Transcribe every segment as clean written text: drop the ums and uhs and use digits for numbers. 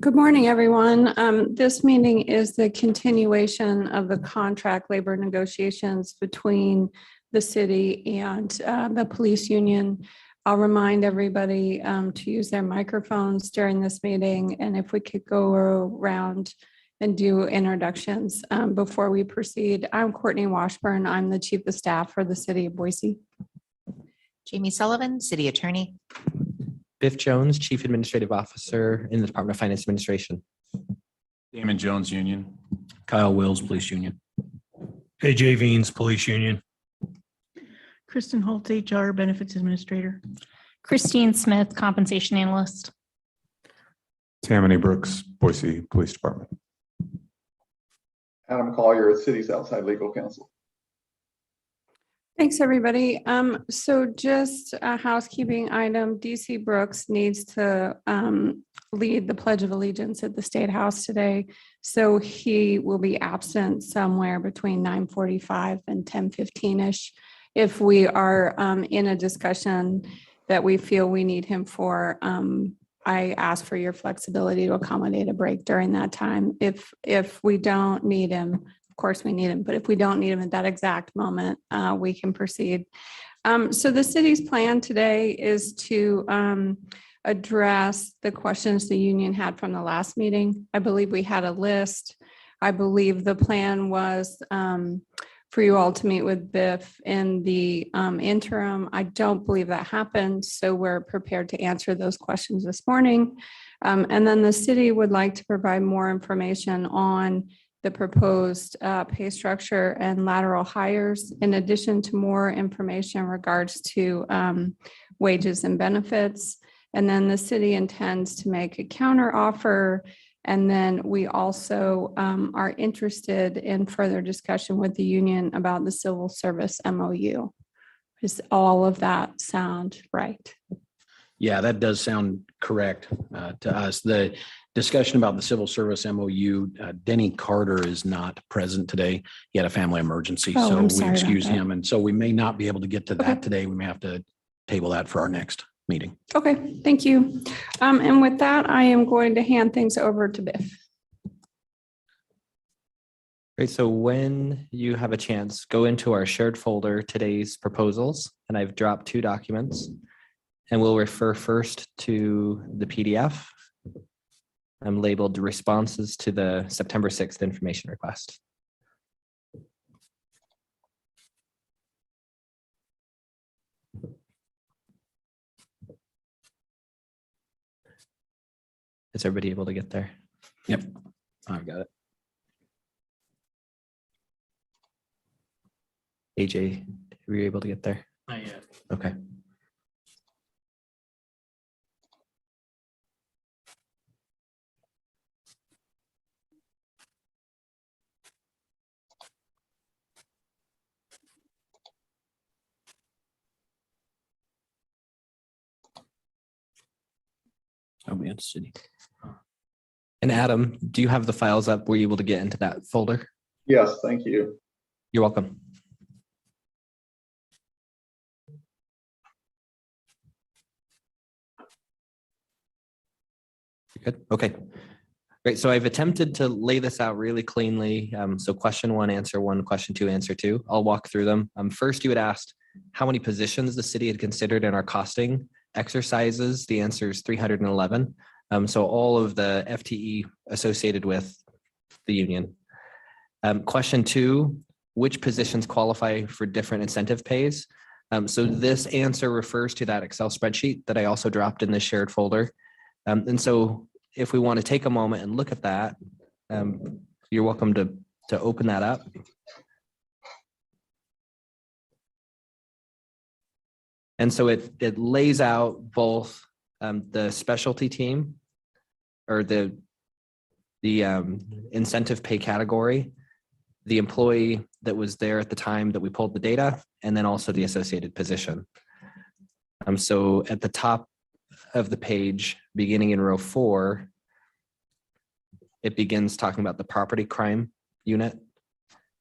Good morning, everyone. This meeting is the continuation of the contract labor negotiations between the city and the police union. I'll remind everybody to use their microphones during this meeting, and if we could go around and do introductions before we proceed. I'm Courtney Washburn. I'm the Chief of Staff for the City of Boise. Jamie Sullivan, City Attorney. Biff Jones, Chief Administrative Officer in the Department of Finance Administration. Damon Jones, Union. Kyle Wills, Police Union. AJ Veens, Police Union. Kristen Holtz, HR Benefits Administrator. Christine Smith, Compensation Analyst. Tammany Brooks, Boise Police Department. Adam Collier, City's Outside Legal Counsel. Thanks, everybody. So just a housekeeping item, DC Brooks needs to lead the Pledge of Allegiance at the State House today. So he will be absent somewhere between 9:45 and 10:15-ish. If we are in a discussion that we feel we need him for, I ask for your flexibility to accommodate a break during that time. If we don't need him, of course we need him, but if we don't need him at that exact moment, we can proceed. So the city's plan today is to address the questions the union had from the last meeting. I believe we had a list. I believe the plan was for you all to meet with Biff in the interim. I don't believe that happened, so we're prepared to answer those questions this morning. And then the city would like to provide more information on the proposed pay structure and lateral hires, in addition to more information in regards to wages and benefits. And then the city intends to make a counter offer. And then we also are interested in further discussion with the union about the civil service MOU. Does all of that sound right? Yeah, that does sound correct to us. The discussion about the civil service MOU, Denny Carter is not present today. He had a family emergency, so we excused him. And so we may not be able to get to that today. We may have to table that for our next meeting. Okay, thank you. And with that, I am going to hand things over to Biff. Great. So when you have a chance, go into our shared folder, today's proposals, and I've dropped 2 documents, and we'll refer first to the PDF. I'm labeled responses to the September 6th information request. Is everybody able to get there? Yep, I've got it. AJ, were you able to get there? Not yet. Okay. I'll be interested. And Adam, do you have the files up? Were you able to get into that folder? Yes, thank you. You're welcome. Good. Okay. Great. So I've attempted to lay this out really cleanly. So question 1, answer 1, question 2, answer 2. I'll walk through them. First, you had asked how many positions the city had considered in our costing exercises. The answer is 311. So all of the FTE associated with the union. Question 2, which positions qualify for different incentive pays? So this answer refers to that Excel spreadsheet that I also dropped in the shared folder. And so if we want to take a moment and look at that, you're welcome to open that up. And so it lays out both the specialty team or the incentive pay category, the employee that was there at the time that we pulled the data, and then also the associated position. So at the top of the page, beginning in row 4, it begins talking about the property crime unit,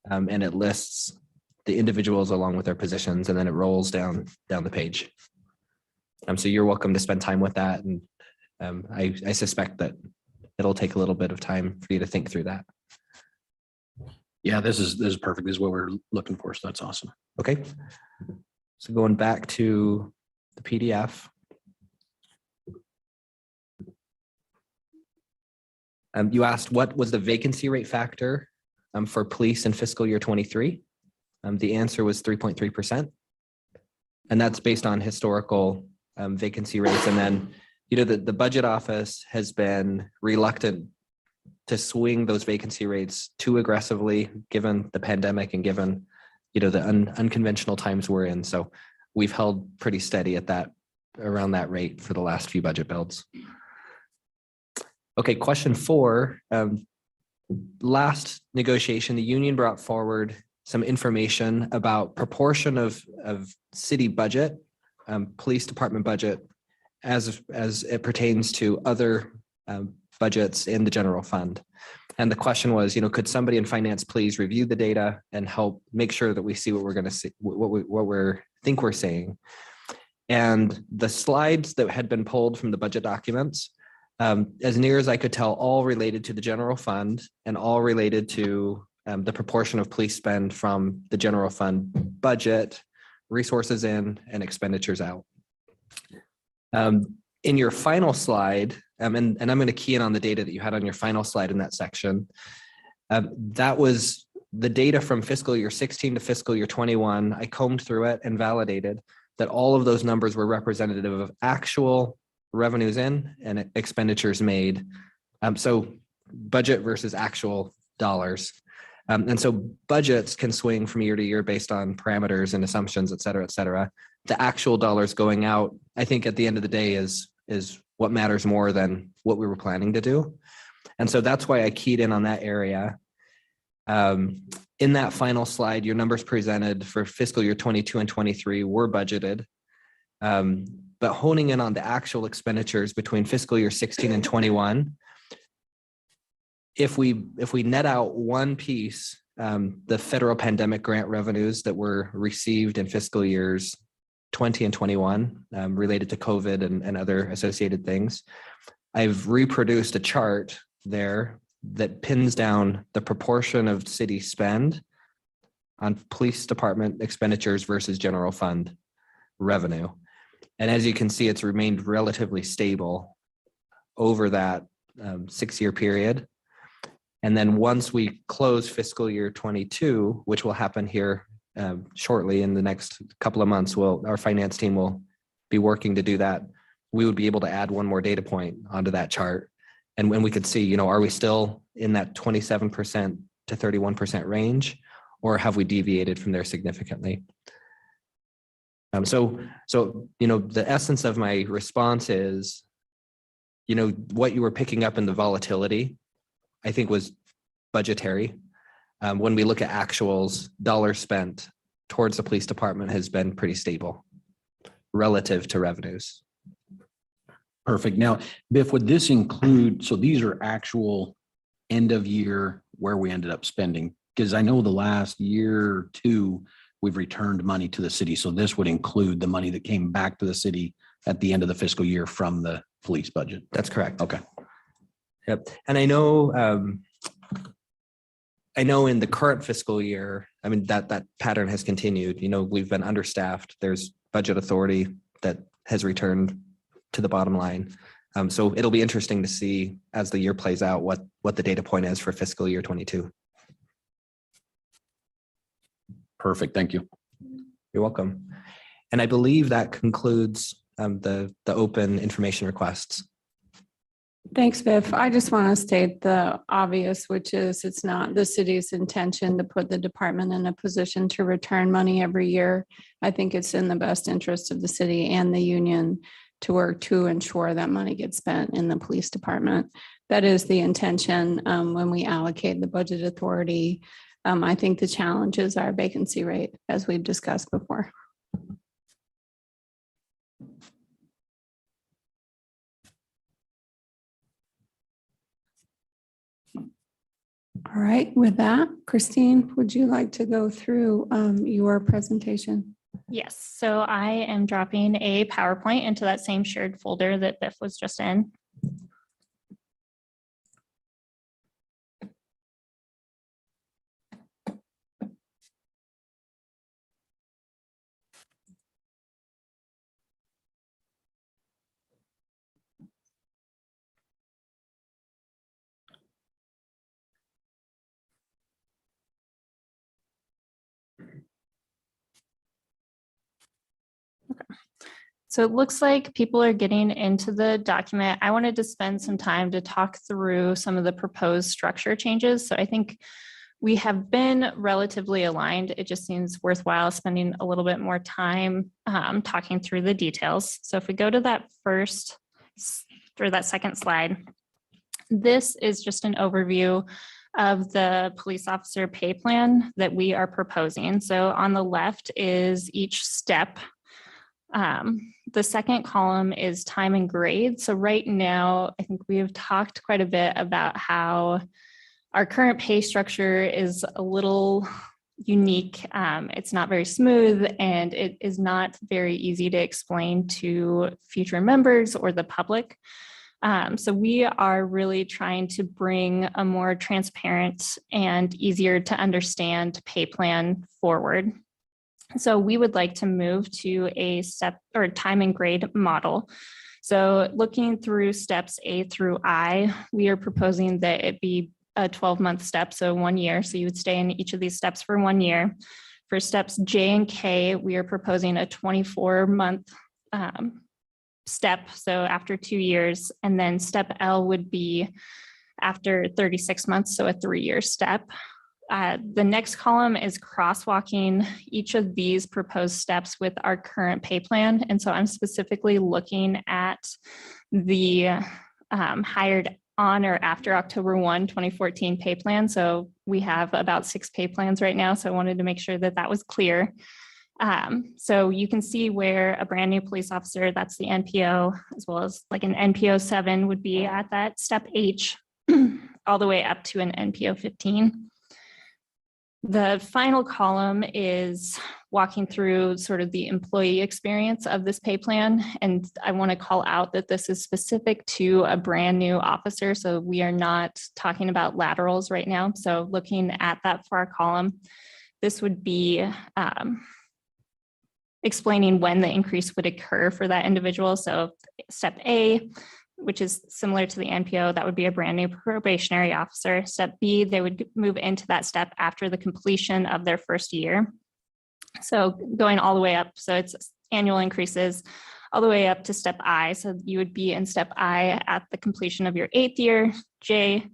and it lists the individuals along with their positions, and then it rolls down the page. So you're welcome to spend time with that, and I suspect that it'll take a little bit of time for you to think through that. Yeah, this is perfect. This is what we're looking for. So that's awesome. Okay. So going back to the PDF. You asked what was the vacancy rate factor for police in fiscal year 23. The answer was 3.3%. And that's based on historical vacancy rates. And then, the budget office has been reluctant to swing those vacancy rates too aggressively, given the pandemic and given, the unconventional times we're in. So we've held pretty steady at around that rate for the last few budget builds. Okay, question 4. Last negotiation, the union brought forward some information about proportion of city budget, police department budget, as it pertains to other budgets in the general fund. And the question was, could somebody in finance please review the data and help make sure that we see what we're going to see, what we're saying. And the slides that had been pulled from the budget documents, as near as I could tell, all related to the general fund and all related to the proportion of police spend from the general fund budget, resources in and expenditures out. In your final slide, and I'm going to key in on the data that you had on your final slide in that section, that was the data from fiscal year 16 to fiscal year 21. I combed through it and validated that all of those numbers were representative of actual revenues in and expenditures made. So budget versus actual dollars. And so budgets can swing from year to year based on parameters and assumptions, et cetera, et cetera. The actual dollars going out, I think at the end of the day is what matters more than what we were planning to do. And so that's why I keyed in on that area. In that final slide, your numbers presented for fiscal year 22 and 23 were budgeted. But honing in on the actual expenditures between fiscal year 16 and 21, if we net out one piece, the federal pandemic grant revenues that were received in fiscal years 20 and 21 related to COVID and other associated things, I've reproduced a chart there that pins down the proportion of city spend on police department expenditures versus general fund revenue. And as you can see, it's remained relatively stable over that 6-year period. And then once we close fiscal year 22, which will happen here shortly in the next couple of months, our finance team will be working to do that. We would be able to add one more data point onto that chart. And when we could see, are we still in that 27% to 31% range, or have we deviated from there significantly? So the essence of my response is, what you were picking up in the volatility, I think was budgetary. When we look at actuals, dollars spent towards the police department has been pretty stable relative to revenues. Perfect. Now, Biff, would this include, so these are actual end of year where we ended up spending? Because I know the last year or two, we've returned money to the city. So this would include the money that came back to the city at the end of the fiscal year from the police budget. That's correct. Okay. Yep. And I know in the current fiscal year, that pattern has continued. We've been understaffed. There's budget authority that has returned to the bottom line. So it'll be interesting to see as the year plays out what the data point is for fiscal year 22. Perfect. Thank you. You're welcome. And I believe that concludes the open information requests. Thanks, Biff. I just want to state the obvious, which is it's not the city's intention to put the department in a position to return money every year. I think it's in the best interest of the city and the union to work to ensure that money gets spent in the police department. That is the intention when we allocate the budget authority. I think the challenge is our vacancy rate, as we've discussed before. All right, with that, Christine, would you like to go through your presentation? Yes, so I am dropping a PowerPoint into that same shared folder that Biff was just in. So it looks like people are getting into the document. I wanted to spend some time to talk through some of the proposed structure changes. So I think we have been relatively aligned. It just seems worthwhile spending a little bit more time talking through the details. So if we go to that second slide, this is just an overview of the police officer pay plan that we are proposing. So on the left is each step. The second column is time and grade. So right now, I think we have talked quite a bit about how our current pay structure is a little unique. It's not very smooth, and it is not very easy to explain to future members or the public. So we are really trying to bring a more transparent and easier to understand pay plan forward. So we would like to move to a step or time and grade model. So looking through steps A through I, we are proposing that it be a 12-month step, so 1 year. So you would stay in each of these steps for 1 year. For steps J and K, we are proposing a 24-month step, so after 2 years. And then step L would be after 36 months, so a 3-year step. The next column is crosswalking each of these proposed steps with our current pay plan. And so I'm specifically looking at the hired on or after October 1, 2014 pay plan. So we have about 6 pay plans right now. So I wanted to make sure that that was clear. So you can see where a brand new police officer, that's the NPO, as well as like an NPO 7 would be at that step H, all the way up to an NPO 15. The final column is walking through sort of the employee experience of this pay plan. And I want to call out that this is specific to a brand new officer. So we are not talking about laterals right now. So looking at that far column, this would be explaining when the increase would occur for that individual. So step A, which is similar to the NPO, that would be a brand new probationary officer. Step B, they would move into that step after the completion of their first year. So going all the way up, so it's annual increases all the way up to step I. So you would be in step I at the completion of your 8th year, J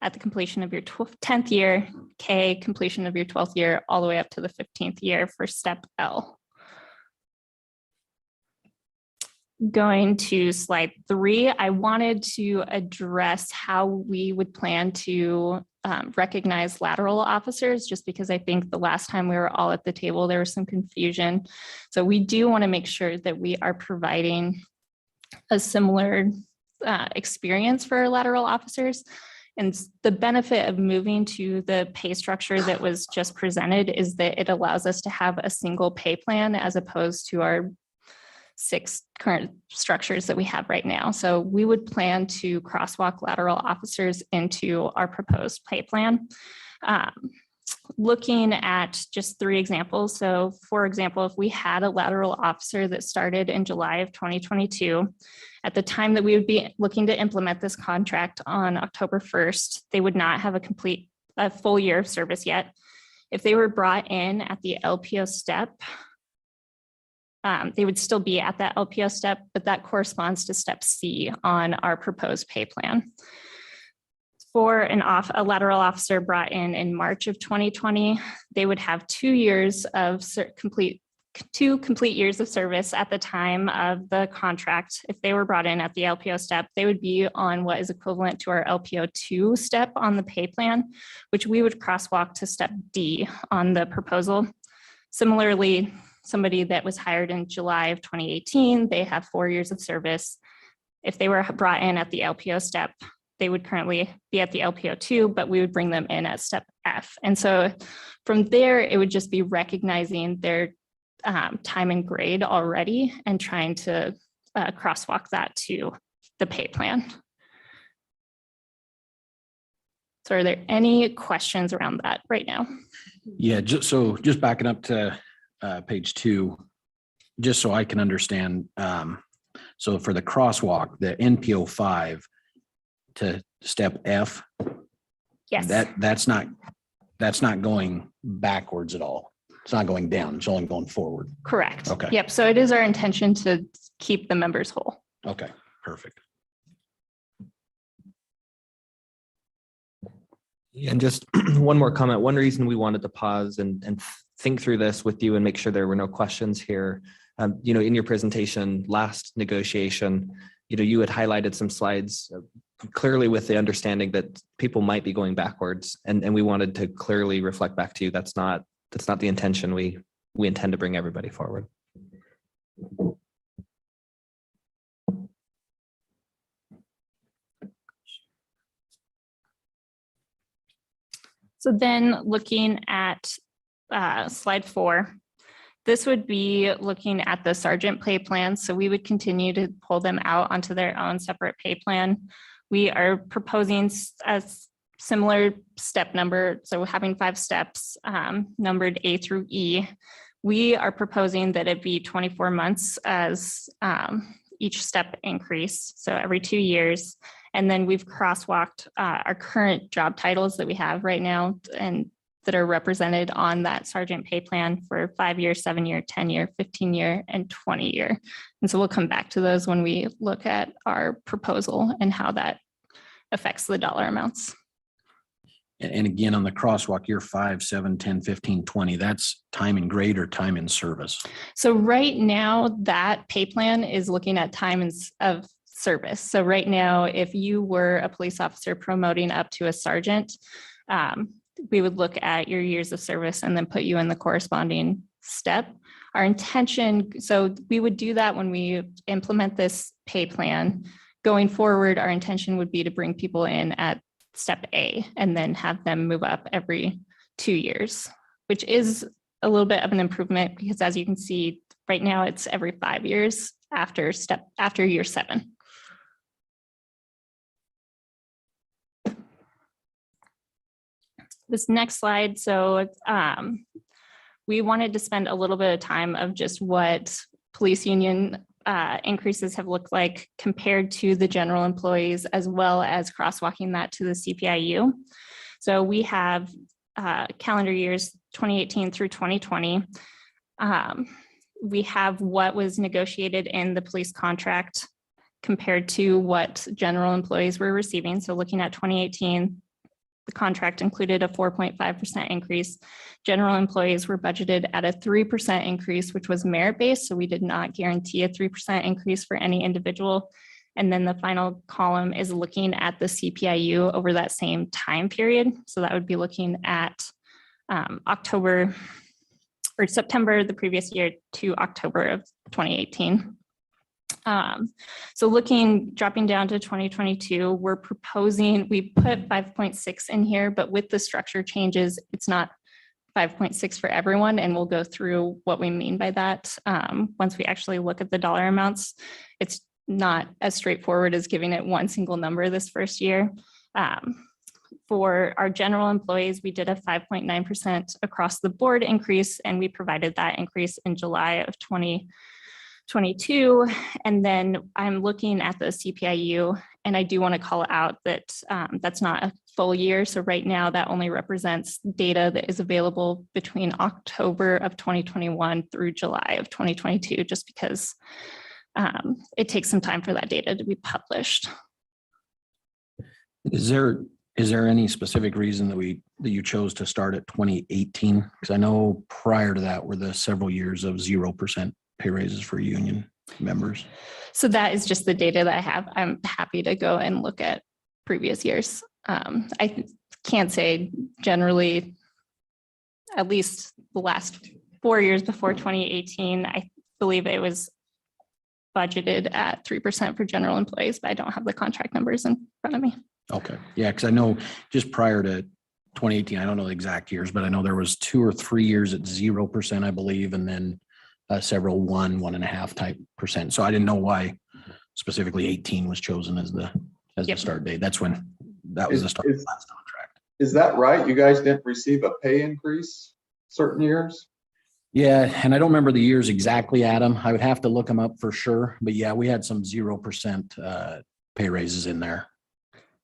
at the completion of your 10th year, K completion of your 12th year, all the way up to the 15th year for step L. Going to slide 3, I wanted to address how we would plan to recognize lateral officers, just because I think the last time we were all at the table, there was some confusion. So we do want to make sure that we are providing a similar experience for our lateral officers. And the benefit of moving to the pay structure that was just presented is that it allows us to have a single pay plan as opposed to our 6 current structures that we have right now. So we would plan to crosswalk lateral officers into our proposed pay plan. Looking at just 3 examples. So for example, if we had a lateral officer that started in July of 2022, at the time that we would be looking to implement this contract on October 1st, they would not have a full year of service yet. If they were brought in at the LPO step, they would still be at that LPO step, but that corresponds to step C on our proposed pay plan. For a lateral officer brought in March of 2020, they would have 2 years of complete years of service at the time of the contract. If they were brought in at the LPO step, they would be on what is equivalent to our LPO 2 step on the pay plan, which we would crosswalk to step D on the proposal. Similarly, somebody that was hired in July of 2018, they have 4 years of service. If they were brought in at the LPO step, they would currently be at the LPO 2, but we would bring them in at step F. And so from there, it would just be recognizing their time and grade already and trying to crosswalk that to the pay plan. So are there any questions around that right now? Yeah, just backing up to page 2, just so I can understand. So for the crosswalk, the NPO 5 to step F, Yes. that's not going backwards at all. It's not going down. It's only going forward. Correct. Okay. Yep. So it is our intention to keep the members whole. Okay, perfect. And just one more comment. One reason we wanted to pause and think through this with you and make sure there were no questions here. In your presentation, last negotiation, you had highlighted some slides clearly with the understanding that people might be going backwards. And we wanted to clearly reflect back to you. That's not the intention. We intend to bring everybody forward. So then looking at slide 4, this would be looking at the sergeant pay plan. So we would continue to pull them out onto their own separate pay plan. We are proposing a similar step number. So having 5 steps numbered A through E. We are proposing that it be 24 months as each step increase. So every 2 years. And then we've crosswalked our current job titles that we have right now and that are represented on that sergeant pay plan for 5-year, 7-year, 10-year, 15-year, and 20-year. And so we'll come back to those when we look at our proposal and how that affects the dollar amounts. And again, on the crosswalk, year 5, 7, 10, 15, 20, that's time in grade or time in service. So right now that pay plan is looking at time of service. So right now, if you were a police officer promoting up to a sergeant, we would look at your years of service and then put you in the corresponding step. Our intention, so we would do that when we implement this pay plan. Going forward, our intention would be to bring people in at step A and then have them move up every 2 years, which is a little bit of an improvement because as you can see, right now it's every 5 years after year 7. This next slide, so we wanted to spend a little bit of time of just what police union increases have looked like compared to the general employees, as well as crosswalking that to the CPIU. So we have calendar years 2018 through 2020. We have what was negotiated in the police contract compared to what general employees were receiving. So looking at 2018, the contract included a 4.5% increase. General employees were budgeted at a 3% increase, which was merit-based. So we did not guarantee a 3% increase for any individual. And then the final column is looking at the CPIU over that same time period. So that would be looking at October or September the previous year to October of 2018. So dropping down to 2022, we're proposing, we put 5.6 in here, but with the structure changes, it's not 5.6 for everyone. And we'll go through what we mean by that. Once we actually look at the dollar amounts, it's not as straightforward as giving it one single number this first year. For our general employees, we did a 5.9% across the board increase, and we provided that increase in July of 2022. And then I'm looking at the CPIU, and I do want to call out that that's not a full year. So right now that only represents data that is available between October of 2021 through July of 2022, just because it takes some time for that data to be published. Is there any specific reason that you chose to start at 2018? Because I know prior to that were the several years of 0% pay raises for union members. So that is just the data that I have. I'm happy to go and look at previous years. I can't say generally, at least the last 4 years before 2018, I believe it was budgeted at 3% for general employees, but I don't have the contract numbers in front of me. Okay. Yeah, because I know just prior to 2018, I don't know the exact years, but I know there was 2 or 3 years at 0%, I believe, and then several 1.5 type percent. So I didn't know why specifically 18 was chosen as the start date. That's when that was the start of the last contract. Is that right? You guys didn't receive a pay increase certain years? Yeah, and I don't remember the years exactly, Adam. I would have to look them up for sure. But yeah, we had some 0% pay raises in there.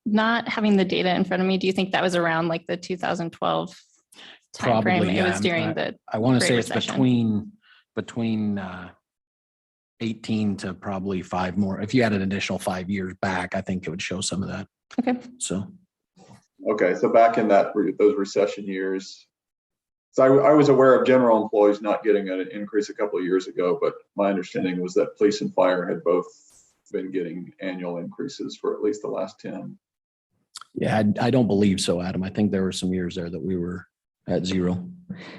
Not having the data in front of me, do you think that was around like the 2012? timeframe. Probably, It was yeah. during the I want to Great say it's Recession. between 18 to probably 5 more. If you had an additional 5 years back, I think it would show some of that. Okay. So, Okay, so back in those recession years. So I was aware of general employees not getting an increase a couple of years ago, but my understanding was that police and fire had both been getting annual increases for at least the last 10. yeah, I don't believe so, Adam. I think there were some years there that we were at 0.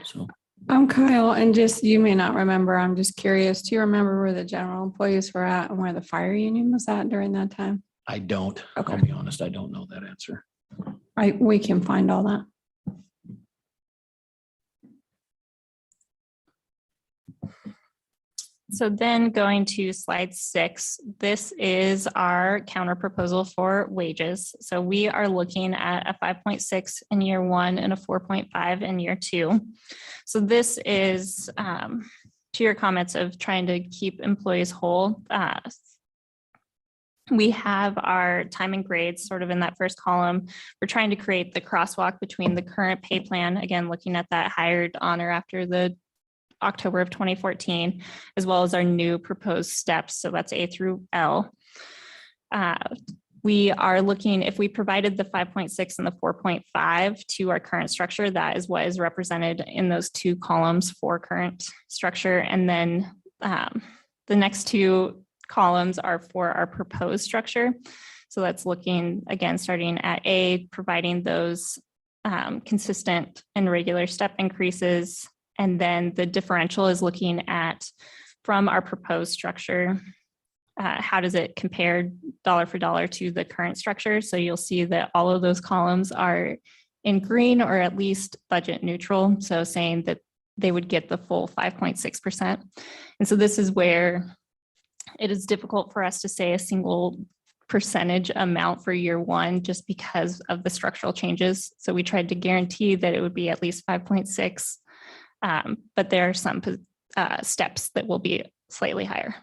So, I'm Kyle, and just, you may not remember, I'm just curious, do you remember where the general employees were at and where the fire union was at during that time? I don't. Okay. I'll be honest, I don't know that answer. We can find all that. So then going to slide 6, this is our counter proposal for wages. So we are looking at a 5.6 in year 1 and a 4.5 in year 2. So this is to your comments of trying to keep employees whole. We have our time and grades sort of in that first column. We're trying to create the crosswalk between the current pay plan, again, looking at that hired on or after the October of 2014, as well as our new proposed steps. So that's A through L. We are looking, if we provided the 5.6 and the 4.5 to our current structure, that is what is represented in those 2 columns for current structure. And then the next 2 columns are for our proposed structure. So that's looking, again, starting at A, providing those consistent and regular step increases. And then the differential is looking at, from our proposed structure, how does it compare dollar for dollar to the current structure? So you'll see that all of those columns are in green or at least budget neutral. So saying that they would get the full 5.6%. And so this is where it is difficult for us to say a single percentage amount for year 1 just because of the structural changes. So we tried to guarantee that it would be at least 5.6. But there are some steps that will be slightly higher.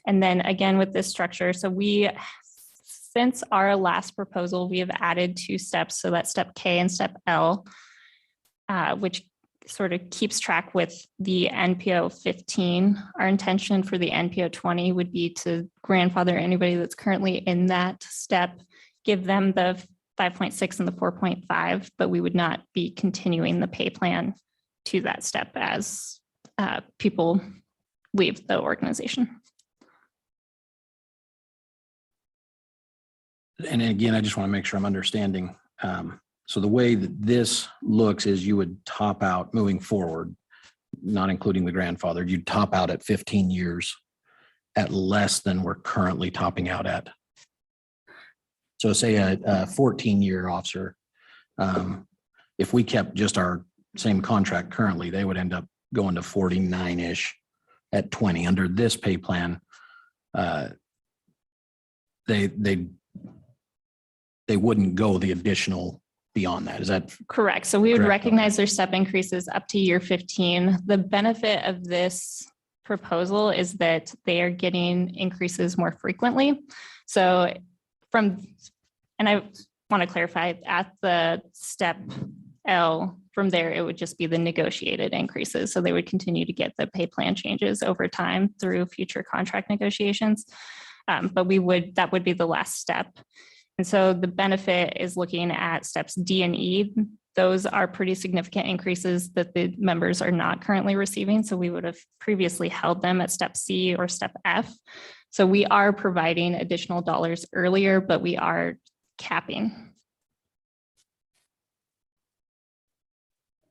And then again, with this structure, so since our last proposal, we have added 2 steps. So that's step K and step L, which sort of keeps track with the NPO 15. Our intention for the NPO 20 would be to grandfather anybody that's currently in that step, give them the 5.6 and the 4.5, but we would not be continuing the pay plan to that step as people leave the organization. And again, I just want to make sure I'm understanding. So the way that this looks is you would top out moving forward, not including the grandfather, you'd top out at 15 years at less than we're currently topping out at. So say a 14-year officer, if we kept just our same contract currently, they would end up going to 49-ish at 20. Under this pay plan, they wouldn't go the additional beyond that. Is that correct? So we would correct? recognize their step increases up to year 15. The benefit of this proposal is that they are getting increases more frequently. So and I want to clarify, at the step L, from there, it would just be the negotiated increases. So they would continue to get the pay plan changes over time through future contract negotiations. But that would be the last step. And so the benefit is looking at steps D and E. Those are pretty significant increases that the members are not currently receiving. So we would have previously held them at step C or step F. So we are providing additional dollars earlier, but we are capping.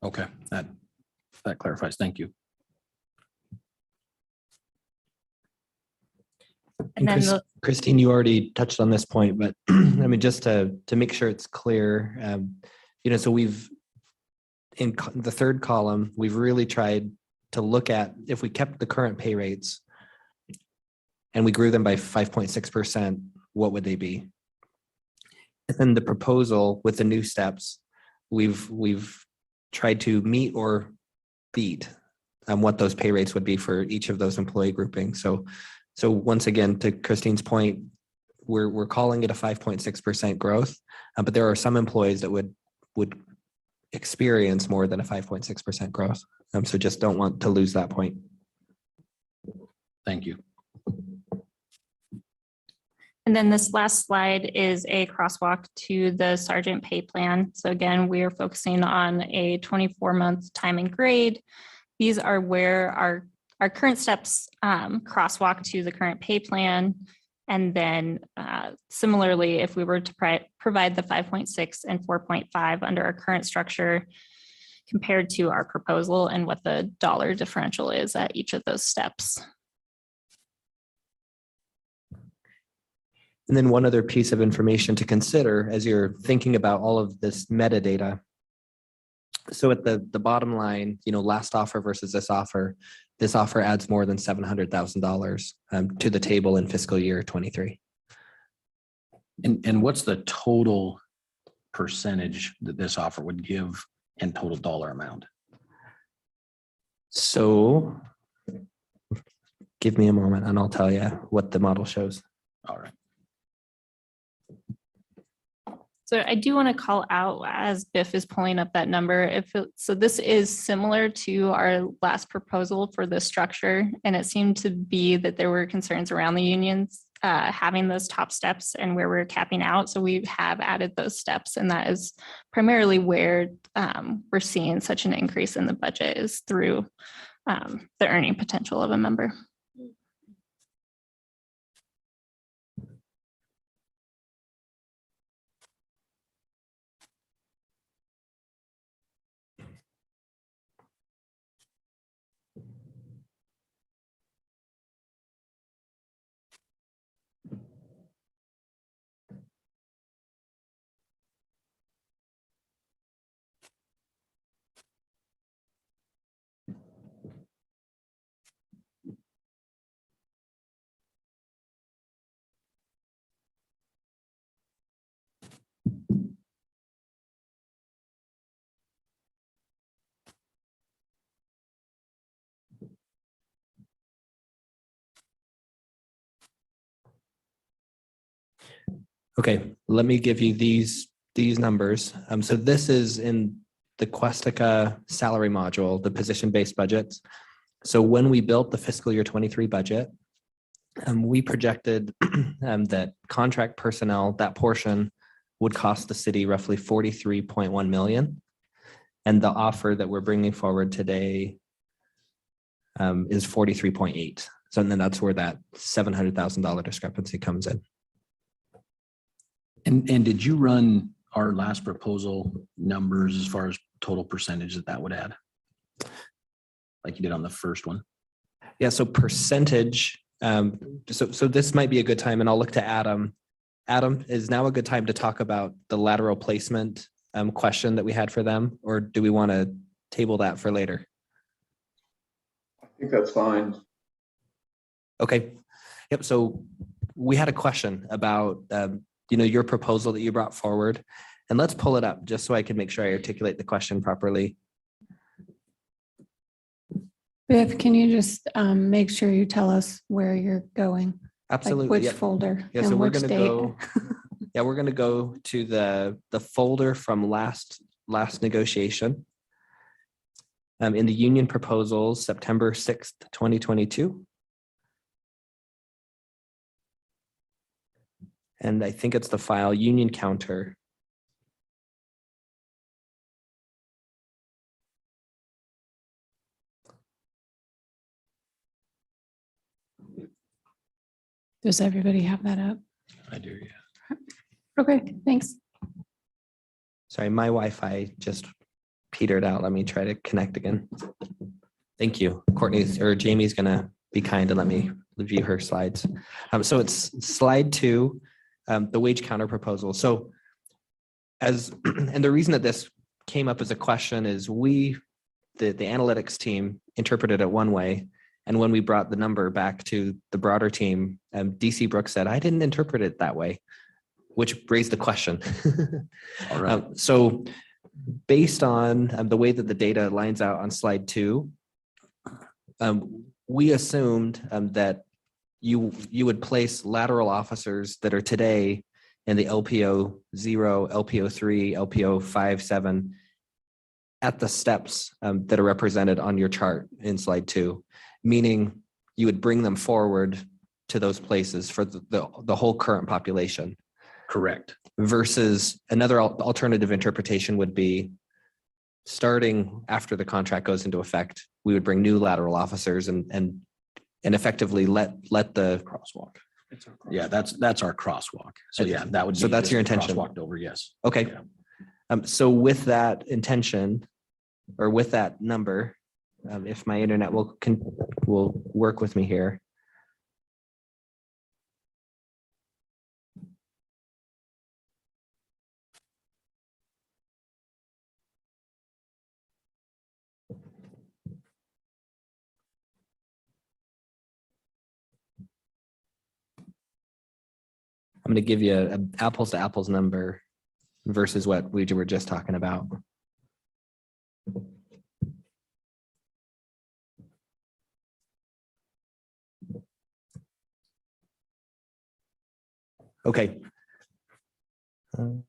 okay? That clarifies. Thank you. And then Christine, you already touched on this point, but I mean, just to make sure it's clear, so we've, in the third column, we've really tried to look at, if we kept the current pay rates and we grew them by 5.6%, what would they be? And then the proposal with the new steps, we've tried to meet or beat what those pay rates would be for each of those employee groupings. So once again, to Christine's point, we're calling it a 5.6% growth, but there are some employees that would experience more than a 5.6% growth. So just don't want to lose that point. Thank you. And then this last slide is a crosswalk to the sergeant pay plan. So again, we are focusing on a 24-month time and grade. These are where our current steps crosswalk to the current pay plan. And then similarly, if we were to provide the 5.6 and 4.5 under our current structure compared to our proposal and what the dollar differential is at each of those steps. And then one other piece of information to consider as you're thinking about all of this metadata. So at the bottom line, last offer versus this offer adds more than $700,000 to the table in fiscal year 23. And what's the total percentage that this offer would give in total dollar amount? So give me a moment and I'll tell you what the model shows. All right. So I do want to call out as Biff is pulling up that number. So this is similar to our last proposal for the structure. And it seemed to be that there were concerns around the unions having those top steps and where we're capping out. So we have added those steps. And that is primarily where we're seeing such an increase in the budget is through the earning potential of a member. Okay, let me give you these numbers. So this is in the Questica salary module, the position-based budgets. So when we built the fiscal year 23 budget, we projected that contract personnel, that portion would cost the city roughly 43.1 million. And the offer that we're bringing forward today is 43.8. So then that's where that $700,000 discrepancy comes in. And did you run our last proposal numbers as far as total percentage that would add? Like you did on the first one? Yeah, so percentage, so this might be a good time and I'll look to Adam. Adam, is now a good time to talk about the lateral placement question that we had for them, or do we want to table that for later? I think that's fine. Okay. Yep. So we had a question about, your proposal that you brought forward, and let's pull it up just so I can make sure I articulate the question properly. Biff, can you just make sure you tell us where you're going? Absolutely. Like which Yep. folder? Yeah. So and we're which going to date? go. Yeah, we're going to go to the folder from last negotiation. In the union proposals, September 6th, 2022. And I think it's the file union counter. Does everybody have that up? I do, yeah. Okay, thanks. Sorry, my Wi-Fi just petered out. Let me try to connect again. Thank you. Courtney's or Jamie's gonna be kind and let me view her slides. So it's slide 2, the wage counter proposal. So and the reason that this came up as a question is the analytics team interpreted it one way. And when we brought the number back to the broader team, DC Brooks said, I didn't interpret it that way, which raised the question. All right. So based on the way that the data lines out on slide 2, we assumed that you would place lateral officers that are today in the LPO 0, LPO 3, LPO 5, 7 at the steps that are represented on your chart in slide 2, meaning you would bring them forward to those places for the whole current population. Correct. Versus another alternative interpretation would be starting after the contract goes into effect, we would bring new lateral officers and effectively let the crosswalk. Yeah, that's our crosswalk. So yeah, that would be. So that's your intention. Crosswalked over, yes. Okay. Yeah. So with that intention or with that number, if my internet will work with me here. I'm going to give you an apples to apples number versus what we were just talking about. Okay. So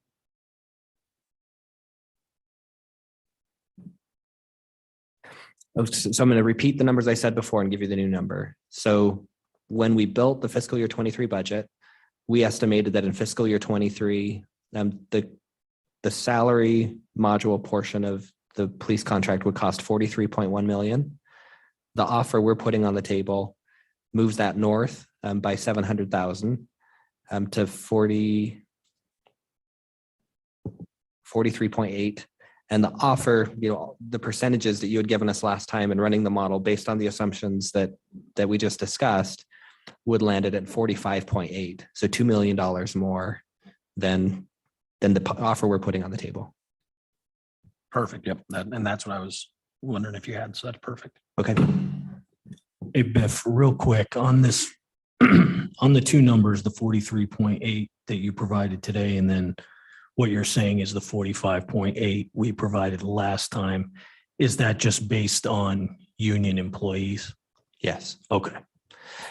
I'm going to repeat the numbers I said before and give you the new number. So when we built the fiscal year 23 budget, we estimated that in fiscal year 23, the salary module portion of the police contract would cost 43.1 million. The offer we're putting on the table moves that north by 700,000 to 43.8. And the offer, the percentages that you had given us last time and running the model based on the assumptions that we just discussed would land it at 45.8. So $2 million more than the offer we're putting on the table. Perfect. Yep. And that's what I was wondering if you had. So that's perfect. Okay. Hey, Biff, real quick on this, on the two numbers, the 43.8 that you provided today, and then what you're saying is the 45.8 we provided last time. Is that just based on union employees? Yes. Okay.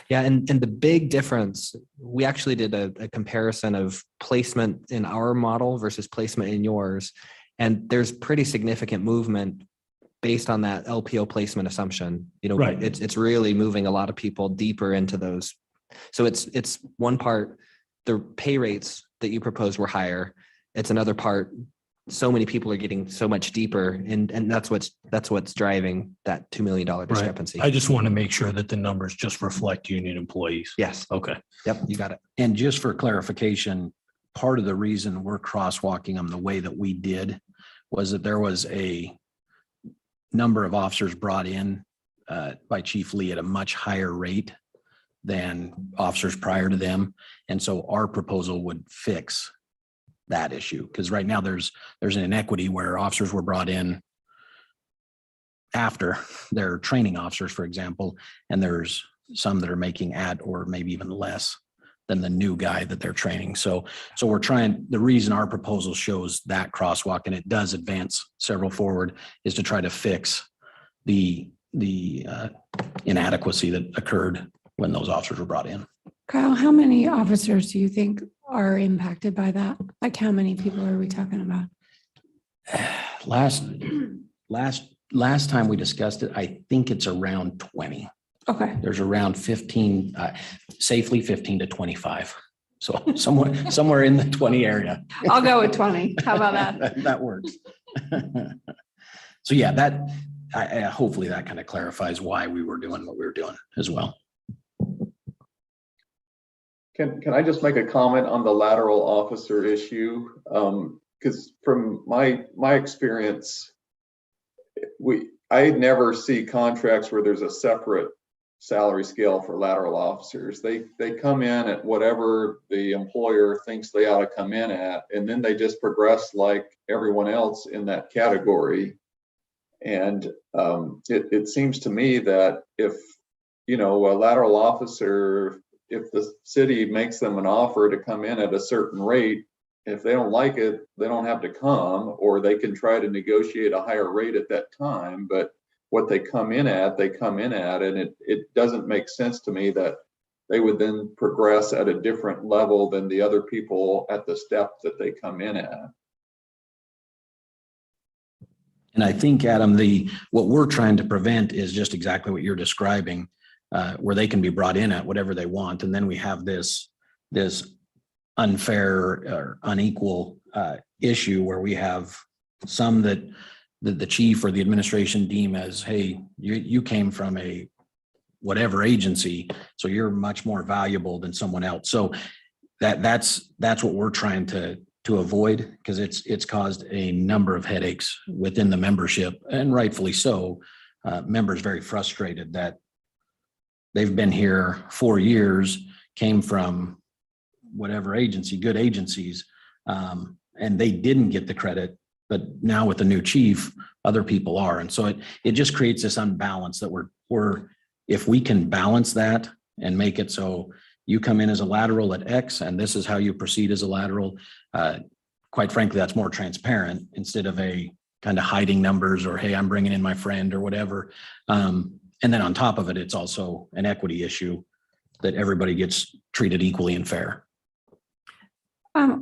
Yeah, and the big difference, we actually did a comparison of placement in our model versus placement in yours. And there's pretty significant movement based on that LPO placement assumption. Right. It's really moving a lot of people deeper into those. So it's one part, the pay rates that you proposed were higher. It's another part, so many people are getting so much deeper, and that's what's driving that $2 million discrepancy. Right. I just want to make sure that the numbers just reflect union employees. Yes. Okay. Yep, you got it. And just for clarification, part of the reason we're crosswalking them the way that we did was that there was a number of officers brought in by Chief Lee at a much higher rate than officers prior to them. And so our proposal would fix that issue, because right now there's an inequity where officers were brought in after they're training officers, for example, and there's some that are making at or maybe even less than the new guy that they're training. So we're trying, the reason our proposal shows that crosswalk, and it does advance several forward, is to try to fix the inadequacy that occurred when those officers were brought in. Kyle, how many officers do you think are impacted by that? Like how many people are we talking about? Last time we discussed it, I think it's around 20. Okay. There's around 15, safely 15 to 25. So somewhere in the 20 area. I'll go with 20. How about that? That works. So yeah, hopefully that kind of clarifies why we were doing what we were doing as well. Can I just make a comment on the lateral officer issue? Because from my experience, I never see contracts where there's a separate salary scale for lateral officers. They come in at whatever the employer thinks they ought to come in at, and then they just progress like everyone else in that category. And it seems to me that if a lateral officer, if the city makes them an offer to come in at a certain rate, if they don't like it, they don't have to come, or they can try to negotiate a higher rate at that time. But what they come in at, and it doesn't make sense to me that they would then progress at a different level than the other people at the step that they come in at. And I think, Adam, what we're trying to prevent is just exactly what you're describing, where they can be brought in at whatever they want. And then we have this unfair or unequal issue where we have some that the chief or the administration deem as, hey, you came from a whatever agency, so you're much more valuable than someone else. So that's what we're trying to avoid, because it's caused a number of headaches within the membership, and rightfully so. Members very frustrated that they've been here 4 years, came from whatever agency, good agencies, and they didn't get the credit, but now with the new chief, other people are. And so it just creates this unbalance that we're if we can balance that and make it so you come in as a lateral at X and this is how you proceed as a lateral, quite frankly, that's more transparent instead of a kind of hiding numbers or, hey, I'm bringing in my friend or whatever. And then on top of it, it's also an equity issue that everybody gets treated equally and fair.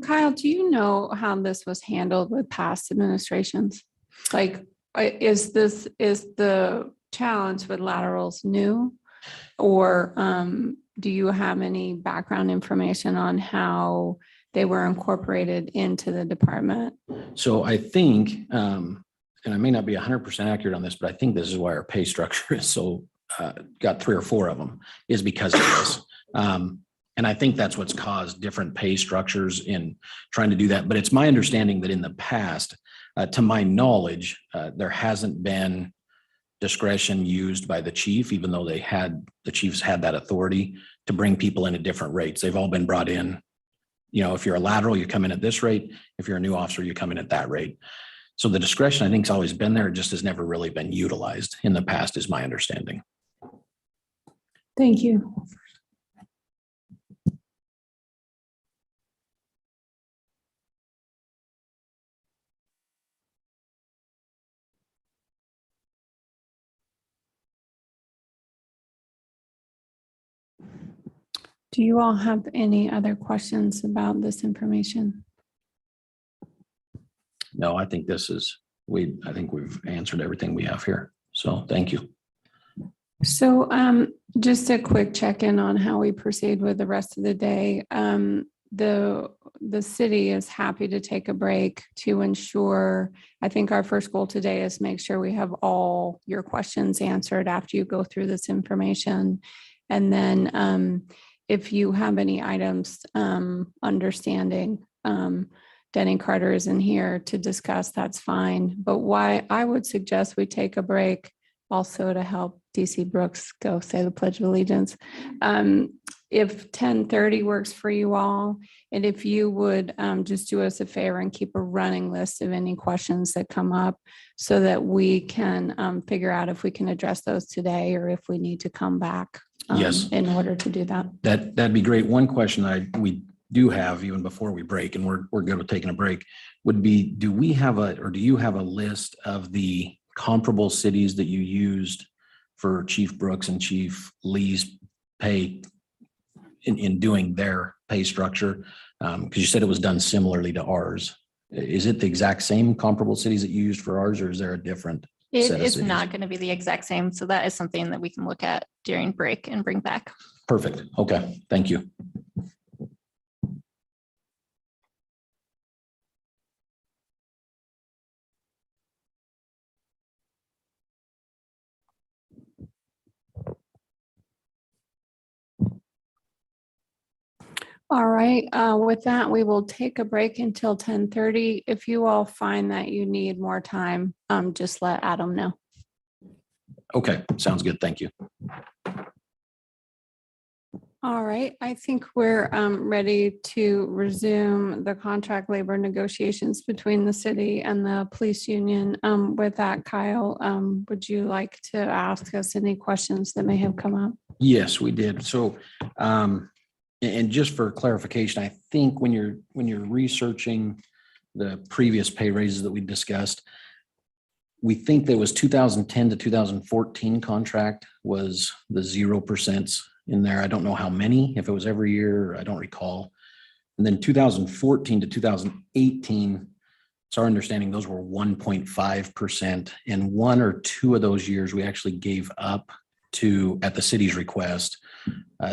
Kyle, do you know how this was handled with past administrations? Like, is the challenge with laterals new, or do you have any background information on how they were incorporated into the department? So I think, and I may not be 100% accurate on this, but I think this is why our pay structure is so got 3 or 4 of them, is because of this. And I think that's what's caused different pay structures in trying to do that. But it's my understanding that in the past, to my knowledge, there hasn't been discretion used by the chief, even though the chiefs had that authority to bring people in at different rates. They've all been brought in. You know, if you're a lateral, you come in at this rate. If you're a new officer, you come in at that rate. So the discretion, I think, has always been there. It just has never really been utilized in the past, is my understanding. Thank you. Do you all have any other questions about this information? No, I think I think we've answered everything we have here. So thank you. So just a quick check-in on how we proceed with the rest of the day. The city is happy to take a break to ensure, I think our first goal today is make sure we have all your questions answered after you go through this information. And then if you have any items, understanding, Denny Carter isn't here to discuss, that's fine. But why I would suggest we take a break also to help DC Brooks go say the Pledge of Allegiance. If 10:30 works for you all, and if you would just do us a favor and keep a running list of any questions that come up so that we can figure out if we can address those today or if we need to come back Yes, in order to do that. that'd be great. One question we do have even before we break, and we're good with taking a break, would be, do you have a list of the comparable cities that you used for Chief Brooks and Chief Lee's pay in doing their pay structure? Because you said it was done similarly to ours. Is it the exact same comparable cities that you used for ours, or is there a different set of It's cities? not going to be the exact same. So that is something that we can look at during break and bring back. Perfect. Okay. Thank you. All right, with that, we will take a break until 10:30. If you all find that you need more time, just let Adam know. Okay. Sounds good. Thank you. All right, I think we're ready to resume the contract labor negotiations between the city and the police union. With that, Kyle, would you like to ask us any questions that may have come up? Yes, we did. So, and just for clarification, I think when you're researching the previous pay raises that we discussed, we think there was 2010 to 2014 contract was the 0% in there. I don't know how many, if it was every year, I don't recall. And then 2014 to 2018, it's our understanding those were 1.5%. And 1 or 2 of those years, we actually gave up to, at the city's request,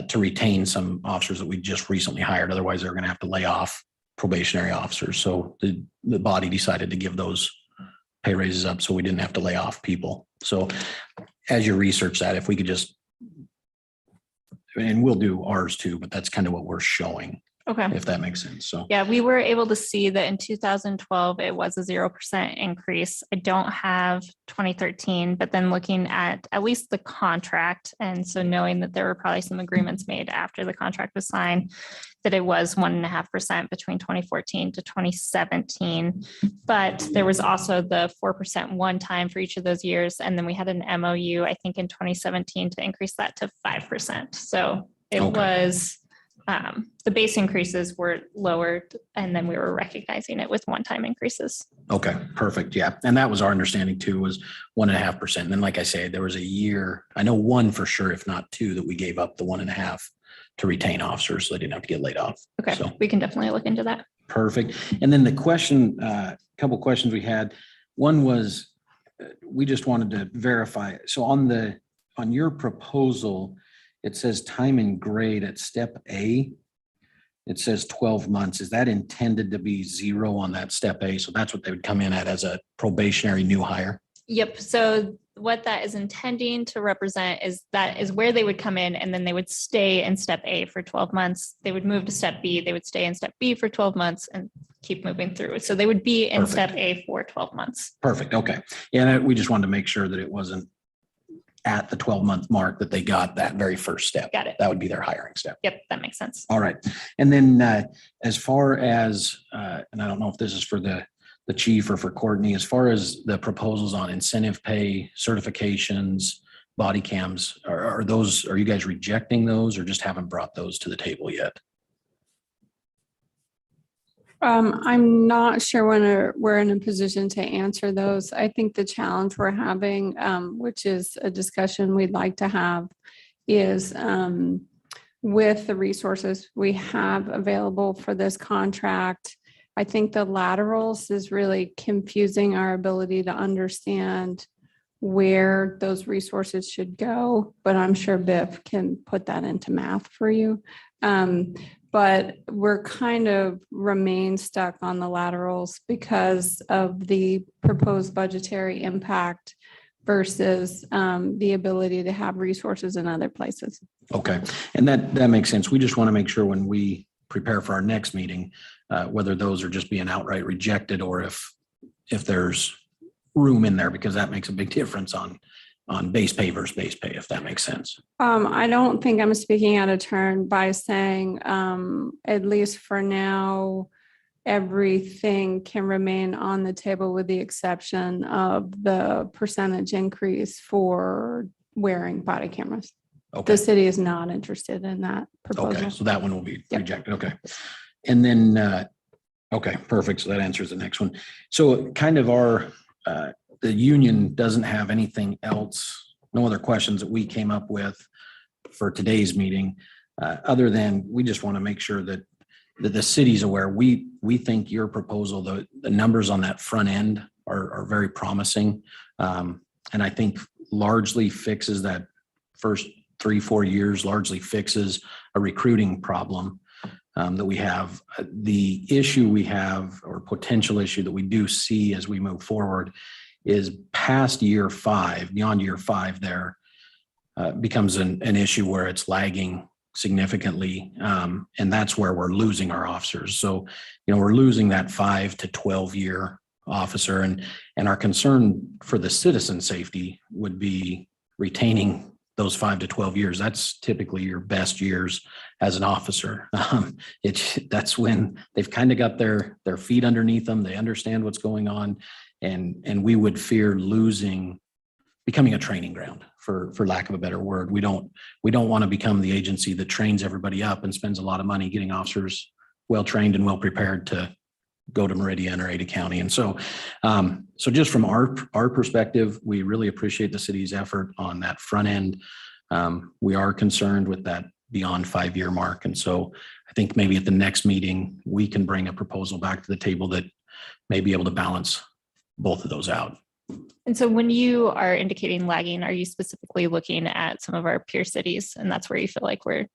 to retain some officers that we just recently hired. Otherwise, they're going to have to lay off probationary officers. So the body decided to give those pay raises up so we didn't have to lay off people. So as you research that, if we could just, and we'll do ours too, but that's kind of what we're showing, Okay. if that makes sense. So Yeah, we were able to see that in 2012, it was a 0% increase. I don't have 2013, but then looking at least the contract. And so knowing that there were probably some agreements made after the contract was signed, that it was 1.5% between 2014 to 2017. But there was also the 4% one time for each of those years. And then we had an MOU, I think in 2017 to increase that to 5%. So it was the base increases were lowered and then we were recognizing it with one-time increases. okay, perfect. Yeah. And that was our understanding too, was 1.5%. And then, like I say, there was a year, I know 1 for sure, if not 2, that we gave up the 1.5 to retain officers, so they didn't have to get laid off. Okay, So we can definitely look into that. perfect. And then the question, couple questions we had. One was, we just wanted to verify. So on your proposal, it says time and grade at step A. It says 12 months. Is that intended to be 0 on that step A? So that's what they would come in at as a probationary new hire? Yep. So what that is intending to represent is that is where they would come in and then they would stay in step A for 12 months. They would move to step B. They would stay in step B for 12 months and keep moving through. So they would be in Perfect. step A for 12 months. Perfect. Okay. Yeah, and we just wanted to make sure that it wasn't at the 12-month mark that they got that very first step. Got it. That would be their hiring step. Yep. That makes sense. All right. And then as far as, and I don't know if this is for the chief or for Courtney, as far as the proposals on incentive pay, certifications, body cams, are you guys rejecting those or just haven't brought those to the table yet? I'm not sure when we're in a position to answer those. I think the challenge we're having, which is a discussion we'd like to have, is with the resources we have available for this contract. I think the laterals is really confusing our ability to understand where those resources should go, but I'm sure Biff can put that into math for you. But we're kind of remain stuck on the laterals because of the proposed budgetary impact versus the ability to have resources in other places. Okay. And that makes sense. We just want to make sure when we prepare for our next meeting, whether those are just being outright rejected or if there's room in there, because that makes a big difference on base pay versus base pay, if that makes sense. I don't think I'm speaking out of turn by saying, at least for now, everything can remain on the table with the exception of the percentage increase for wearing body cameras. Okay. The city is not interested in that proposal. Okay. So that one will be Yep. rejected. Okay. And then, okay, perfect. So that answers the next one. So kind of the union doesn't have anything else, no other questions that we came up with for today's meeting, other than we just want to make sure that the city's aware. We think your proposal, the numbers on that front end are very promising. And I think largely fixes that first 3-4 years, largely fixes a recruiting problem that we have. The issue we have, or potential issue that we do see as we move forward, is past year 5, beyond year 5 there becomes an issue where it's lagging significantly. And that's where we're losing our officers. So, we're losing that 5 to 12 year officer, and our concern for the citizen safety would be retaining those 5 to 12 years. That's typically your best years as an officer. That's when they've kind of got their feet underneath them. They understand what's going on. And we would fear becoming a training ground, for lack of a better word. We don't want to become the agency that trains everybody up and spends a lot of money getting officers well trained and well prepared to go to Meridian or Ada County. And so just from our perspective, we really appreciate the city's effort on that front end. We are concerned with that beyond 5-year mark. And so I think maybe at the next meeting, we can bring a proposal back to the table that may be able to balance both of those out. And so when you are indicating lagging, are you specifically looking at some of our peer cities? And that's where you feel like we're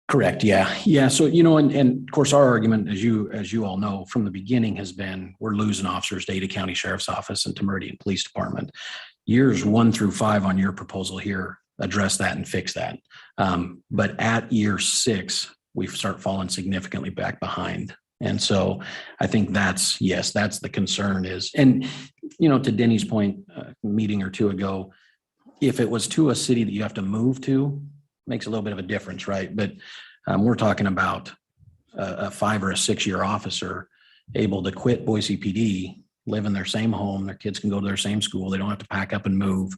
Correct. Yeah. Yeah. So, and of course, our argument, as you all know, from the beginning has been we're losing officers to Ada County Sheriff's Office and to Meridian Police Department. Years 1 through 5 on your proposal here address that and fix that. But at year 6, we start falling significantly back behind. And so I think that's the concern is, and, to Denny's point, a meeting or two ago, if it was to a city that you have to move to, makes a little bit of a difference, right? But we're talking about a 5 or a 6-year officer able to quit Boise PD, live in their same home, their kids can go to their same school, they don't have to pack up and move,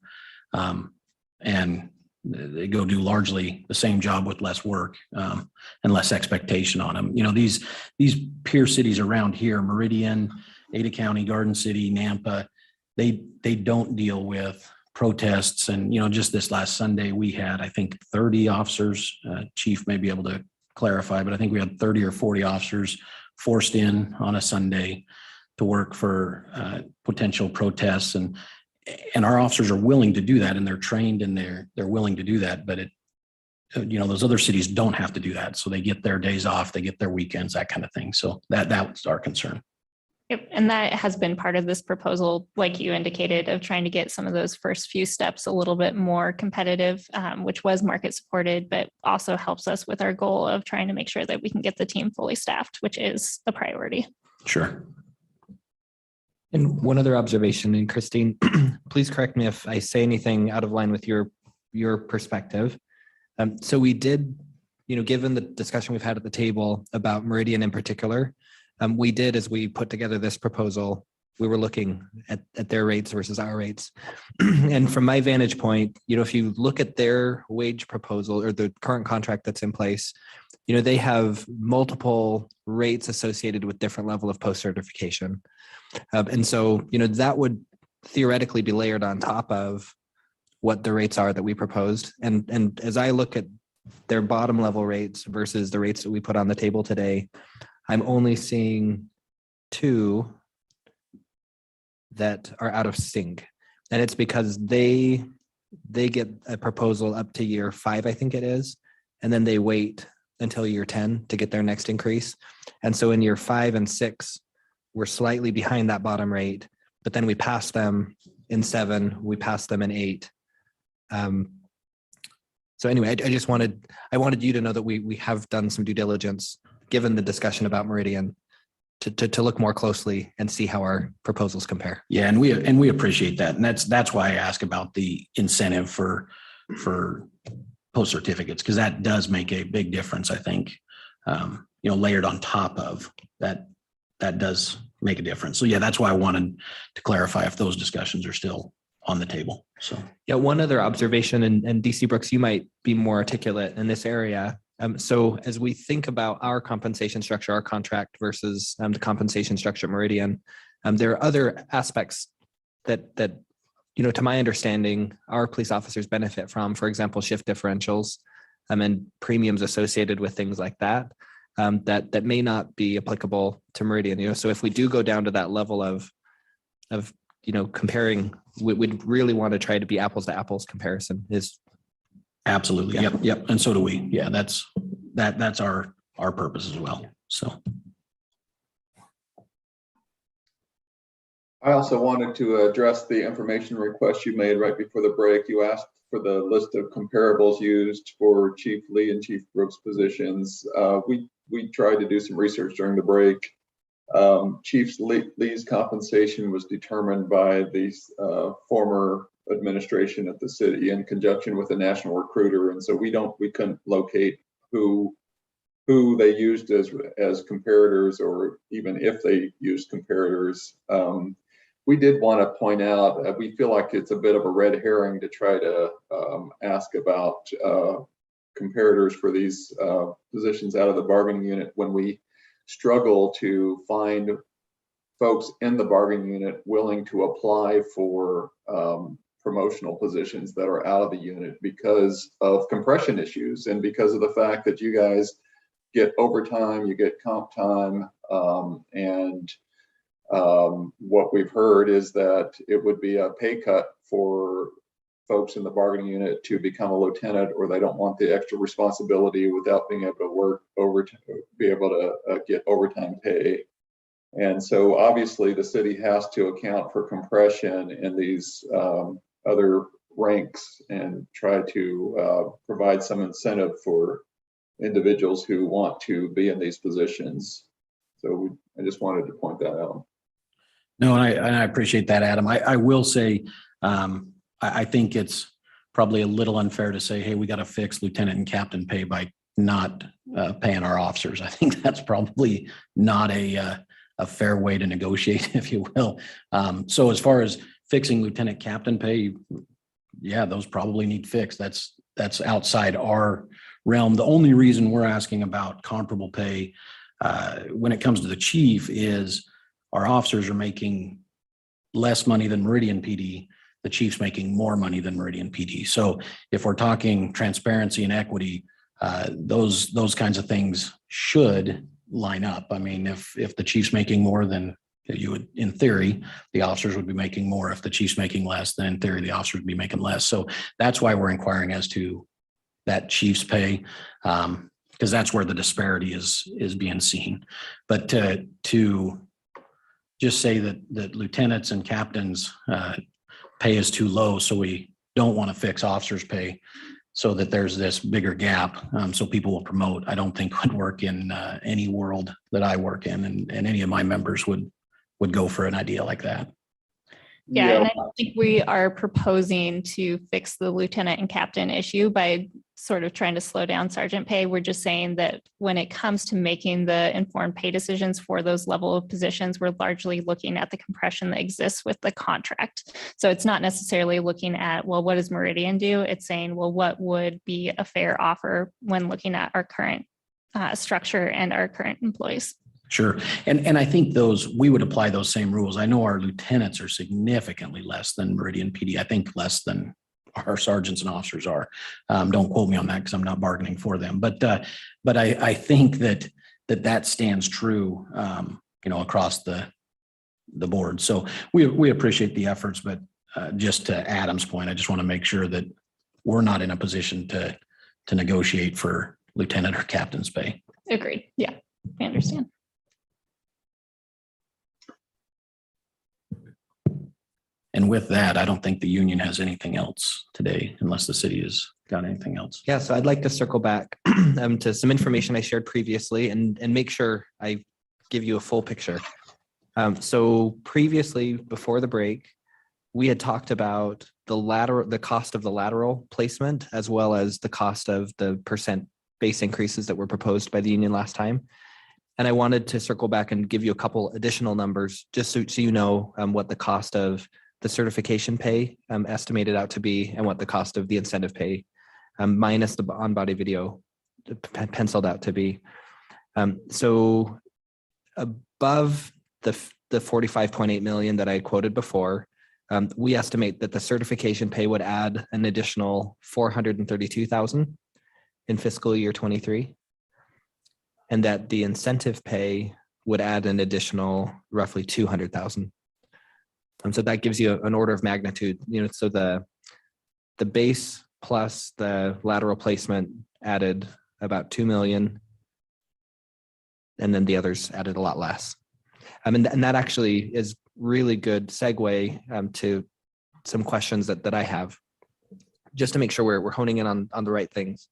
and they go do largely the same job with less work and less expectation on them. These peer cities around here, Meridian, Ada County, Garden City, Nampa, they don't deal with protests. And, just this last Sunday, we had, I think, 30 officers, Chief may be able to clarify, but I think we had 30 or 40 officers forced in on a Sunday to work for potential protests. And our officers are willing to do that, and they're trained and they're willing to do that. But those other cities don't have to do that. So they get their days off, they get their weekends, that kind of thing. So that was our concern. Yep. And that has been part of this proposal, like you indicated, of trying to get some of those first few steps a little bit more competitive, which was market supported, but also helps us with our goal of trying to make sure that we can get the team fully staffed, which is the priority. Sure. And one other observation, and Christine, please correct me if I say anything out of line with your perspective. So we did, given the discussion we've had at the table about Meridian in particular, we did, as we put together this proposal, we were looking at their rates versus our rates. And from my vantage point, if you look at their wage proposal or the current contract that's in place, they have multiple rates associated with different level of post-certification. And so, that would theoretically be layered on top of what the rates are that we proposed. And as I look at their bottom level rates versus the rates that we put on the table today, I'm only seeing 2 that are out of sync. And it's because they get a proposal up to year 5, I think it is, and then they wait until year 10 to get their next increase. And so in year 5 and 6, we're slightly behind that bottom rate, but then we pass them in 7, we pass them in 8. So anyway, I wanted you to know that we have done some due diligence, given the discussion about Meridian, to look more closely and see how our proposals compare. Yeah, and we appreciate that, and that's why I ask about the incentive for post certificates, because that does make a big difference. I think layered on top of that does make a difference. So yeah, that's why I wanted to clarify if those discussions are still on the table. So yeah, one other observation, and DC Brooks, you might be more articulate in this area. So as we think about our compensation structure, our contract versus the compensation structure at Meridian, there are other aspects that to my understanding, our police officers benefit from, for example, shift differentials and premiums associated with things like that, that may not be applicable to Meridian. So if we do go down to that level of comparing, we'd really want to try to be apples to apples comparison is. Absolutely. Yeah. Yep. And so do we. Yeah, that's our purpose as well. So I also wanted to address the information request you made right before the break. You asked for the list of comparables used for Chief Lee and Chief Brooks positions. We tried to do some research during the break. Chief Lee's compensation was determined by the former administration at the city in conjunction with a national recruiter, and so we couldn't locate who they used as comparators, or even if they used comparators. We did want to point out we feel like it's a bit of a red herring to try to ask about comparators for these positions out of the bargaining unit when we struggle to find folks in the bargaining unit willing to apply for promotional positions that are out of the unit because of compression issues and because of the fact that you guys get overtime, you get comp time, and what we've heard is that it would be a pay cut for folks in the bargaining unit to become a lieutenant, or they don't want the extra responsibility without being able to work overtime, be able to get overtime pay. And so obviously the city has to account for compression in these other ranks and try to provide some incentive for individuals who want to be in these positions. So I just wanted to point that out. No, and I appreciate that, Adam. I will say, I think it's probably a little unfair to say, hey, we got to fix lieutenant and captain pay by not paying our officers. I think that's probably not a fair way to negotiate, if you will. So as far as fixing lieutenant captain pay, yeah, those probably need fixed. That's outside our realm. The only reason we're asking about comparable pay when it comes to the chief is our officers are making less money than Meridian PD. The chief's making more money than Meridian PD. So if we're talking transparency and equity, those kinds of things should line up. I mean, if the chief's making more, then you would, in theory, the officers would be making more. If the chief's making less, then in theory, the officers would be making less. So that's why we're inquiring as to that chief's pay, because that's where the disparity is being seen. But to just say that lieutenants and captains pay is too low, so we don't want to fix officers' pay so that there's this bigger gap, so people will promote, I don't think would work in any world that I work in, and any of my members would go for an idea like that. Yeah, and I don't think we are proposing to fix the lieutenant and captain issue by sort of trying to slow down sergeant pay. We're just saying that when it comes to making the informed pay decisions for those level of positions, we're largely looking at the compression that exists with the contract. So it's not necessarily looking at, well, what does Meridian do? It's saying, well, what would be a fair offer when looking at our current structure and our current employees? Sure. And I think we would apply those same rules. I know our lieutenants are significantly less than Meridian PD. I think less than our sergeants and officers are. Don't quote me on that because I'm not bargaining for them. But I think that stands true, across the board. So we appreciate the efforts, but just to Adam's point, I just want to make sure that we're not in a position to negotiate for lieutenant or captain's pay. Agreed. Yeah, I understand. And with that, I don't think the union has anything else today, unless the city has got anything else. Yeah, so I'd like to circle back to some information I shared previously and make sure I give you a full picture. So previously, before the break, we had talked about the cost of the lateral placement, as well as the cost of the percent base increases that were proposed by the union last time. And I wanted to circle back and give you a couple additional numbers, just so you know what the cost of the certification pay estimated out to be, and what the cost of the incentive pay minus the on-body video penciled out to be. So above the 45.8 million that I quoted before, we estimate that the certification pay would add an additional 432,000 in fiscal year 23, and that the incentive pay would add an additional roughly 200,000. So that gives you an order of magnitude, so the base plus the lateral placement added about 2 million, and then the others added a lot less. And that actually is really good segue to some questions that I have, just to make sure we're honing in on the right things.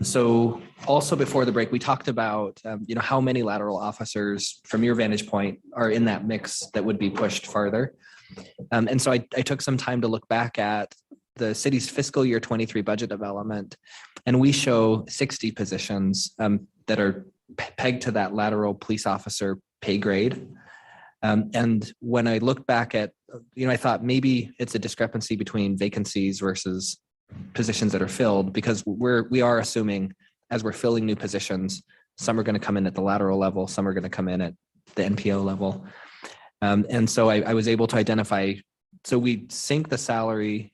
So also before the break, we talked about, how many lateral officers from your vantage point are in that mix that would be pushed farther. And so I took some time to look back at the city's fiscal year 23 budget development, and we show 60 positions that are pegged to that lateral police officer pay grade. And when I looked back at, I thought maybe it's a discrepancy between vacancies versus positions that are filled, because we are assuming as we're filling new positions, some are going to come in at the lateral level, some are going to come in at the NPO level. And so I was able to identify So we sync the salary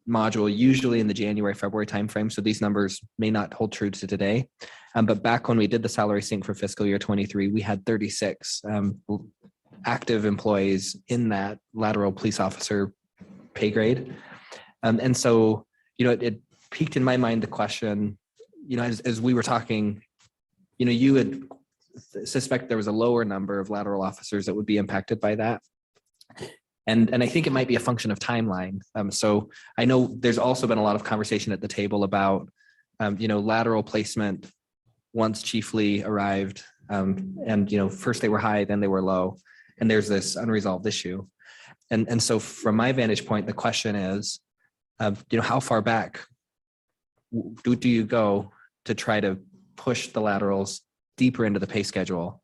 module usually in the January, February timeframe. So these numbers may not hold true to today. But back when we did the salary sync for fiscal year 23, we had 36 active employees in that lateral police officer pay grade. And so, it piqued in my mind the question, as we were talking, you would suspect there was a lower number of lateral officers that would be impacted by that. And I think it might be a function of timeline. So I know there's also been a lot of conversation at the table about, lateral placement once Chief Lee arrived. And, first they were high, then they were low. And there's this unresolved issue. And so from my vantage point, the question is, how far back do you go to try to push the laterals deeper into the pay schedule?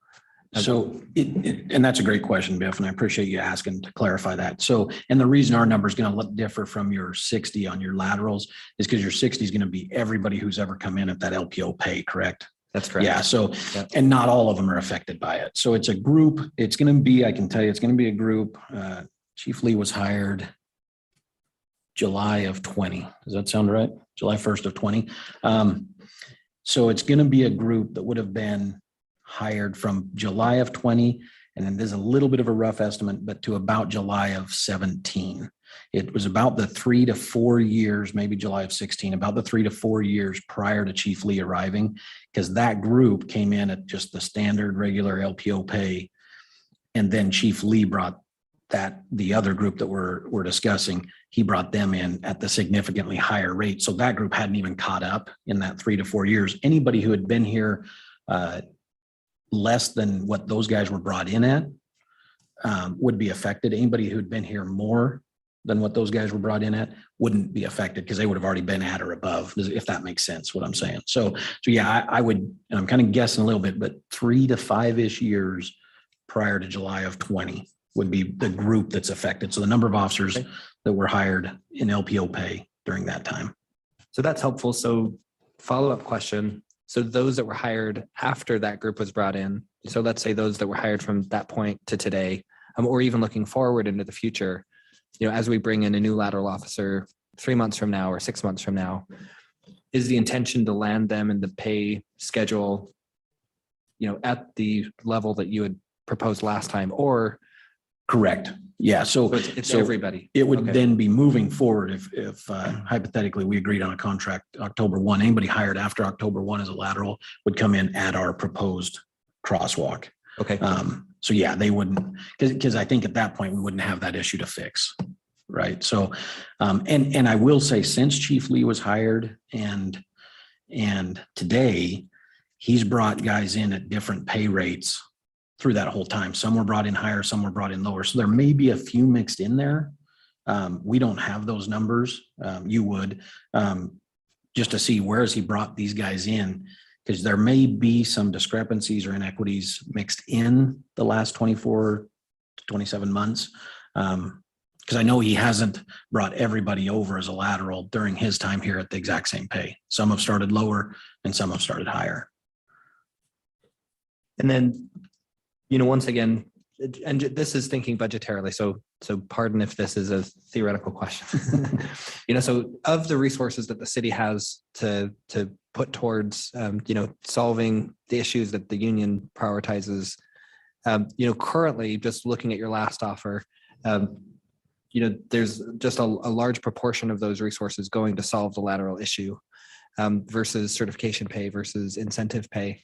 So, and that's a great question, Biff, and I appreciate you asking to clarify that. So, and the reason our number is going to differ from your 60 on your laterals is because your 60 is going to be everybody who's ever come in at that LPO pay, correct? That's correct. Yeah. So, Yep. And not all of them are affected by it. So it's a group. It's going to be, I can tell you, it's going to be a group. Chief Lee was hired July of 20. Does that sound right? July 1st of 20. So it's going to be a group that would have been hired from July of 20, and then there's a little bit of a rough estimate, but to about July of 17. It was about the 3 to 4 years, maybe July of 16, about the 3 to 4 years prior to Chief Lee arriving, because that group came in at just the standard regular LPO pay. And then Chief Lee brought the other group that we're discussing, he brought them in at the significantly higher rate. So that group hadn't even caught up in that 3 to 4 years. Anybody who had been here less than what those guys were brought in at would be affected. Anybody who'd been here more than what those guys were brought in at wouldn't be affected because they would have already been at or above, if that makes sense, what I'm saying. So yeah, I would, and I'm kind of guessing a little bit, but 3 to 5-ish years prior to July of 20 would be the group that's affected. So the number of officers that were hired in LPO pay during that time. So that's helpful. So follow-up question. So those that were hired after that group was brought in, so let's say those that were hired from that point to today, or even looking forward into the future, as we bring in a new lateral officer 3 months from now or 6 months from now, is the intention to land them in the pay schedule, at the level that you had proposed last time, or? Correct. Yeah. So it's everybody. It would then be moving forward if hypothetically we agreed on a contract October 1, anybody hired after October 1 as a lateral would come in at our proposed crosswalk. Okay. So yeah, they wouldn't, because I think at that point we wouldn't have that issue to fix. Right. So, and I will say since Chief Lee was hired and today he's brought guys in at different pay rates through that whole time. Some were brought in higher, some were brought in lower. So there may be a few mixed in there. We don't have those numbers. You would, just to see where has he brought these guys in, because there may be some discrepancies or inequities mixed in the last 24 to 27 months. Because I know he hasn't brought everybody over as a lateral during his time here at the exact same pay. Some have started lower and some have started higher. And then, once again, and this is thinking budgetarily, so pardon if this is a theoretical question. So of the resources that the city has to put towards, solving the issues that the union prioritizes, currently, just looking at your last offer, there's just a large proportion of those resources going to solve the lateral issue versus certification pay versus incentive pay.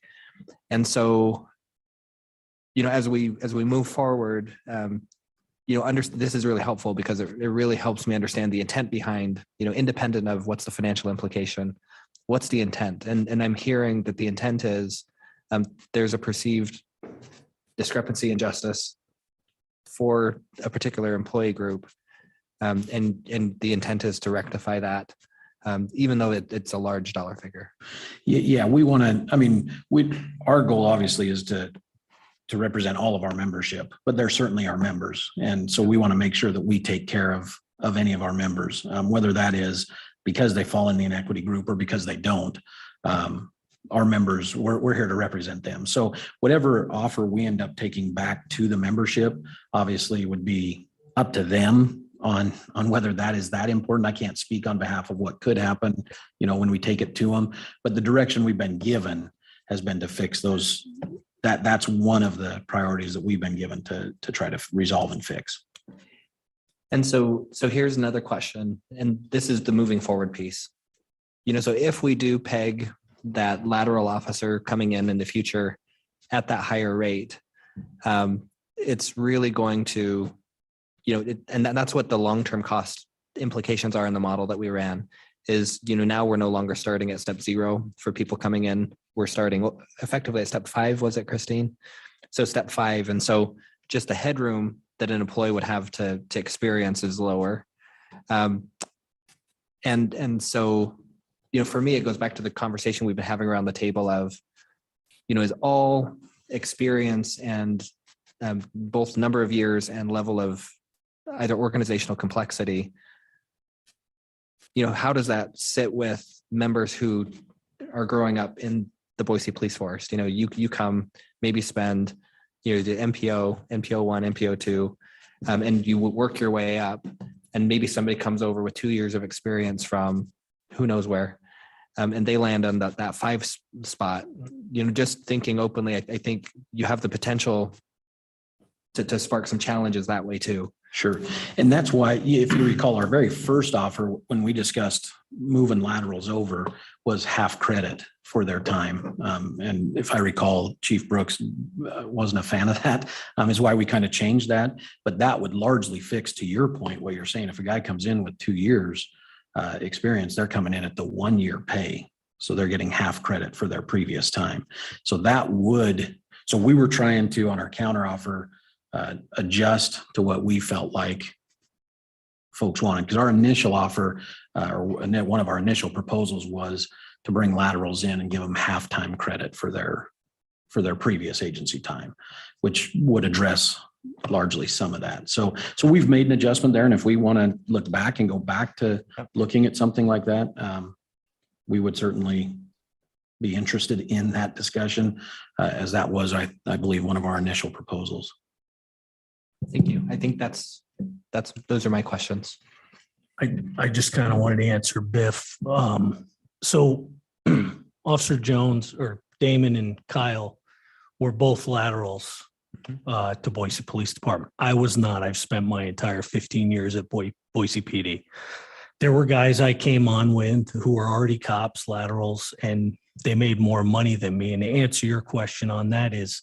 And so, as we move forward, this is really helpful because it really helps me understand the intent behind, independent of what's the financial implication, what's the intent. And I'm hearing that the intent is there's a perceived discrepancy in justice for a particular employee group. And the intent is to rectify that, even though it's a large dollar figure. Yeah, we want to, our goal obviously is to represent all of our membership, but they're certainly our members. And so we want to make sure that we take care of any of our members, whether that is because they fall in the inequity group or because they don't. Our members, we're here to represent them. So whatever offer we end up taking back to the membership, obviously would be up to them on whether that is that important. I can't speak on behalf of what could happen, when we take it to them, but the direction we've been given has been to fix those. That's one of the priorities that we've been given to try to resolve and fix. And so here's another question, and this is the moving forward piece. So if we do peg that lateral officer coming in the future at that higher rate, it's really going to, and that's what the long-term cost implications are in the model that we ran is, now we're no longer starting at step 0 for people coming in. We're starting effectively at step 5, was it, Christine? So step 5. And so just the headroom that an employee would have to experience is lower. And so, for me, it goes back to the conversation we've been having around the table of, is all experience and both number of years and level of either organizational complexity, how does that sit with members who are growing up in the Boise Police Force? You come, maybe spend, the MPO 1, MPO 2, and you work your way up, and maybe somebody comes over with 2 years of experience from who knows where, and they land on that 5 spot. Just thinking openly, I think you have the potential to spark some challenges that way too. Sure. And that's why, if you recall, our very first offer when we discussed moving laterals over was half credit for their time. And if I recall, Chief Brooks wasn't a fan of that, is why we kind of changed that. But that would largely fix, to your point, what you're saying. If a guy comes in with 2 years experience, they're coming in at the 1 year pay. So they're getting half credit for their previous time. So we were trying to, on our counter offer, adjust to what we felt like folks wanted, because our initial offer, or one of our initial proposals, was to bring laterals in and give them half-time credit for their previous agency time, which would address largely some of that. So we've made an adjustment there, and if we want to look back and go back to looking at something like that, we would certainly be interested in that discussion, as that was, I believe, one of our initial proposals. Thank you. I think those are my questions. I just kind of wanted to answer Biff. So Officer Jones, or Damon, and Kyle were both laterals to Boise Police Department. I was not. I've spent my entire 15 years at Boise PD. There were guys I came on with who were already cops, laterals, and they made more money than me. And to answer your question on that is,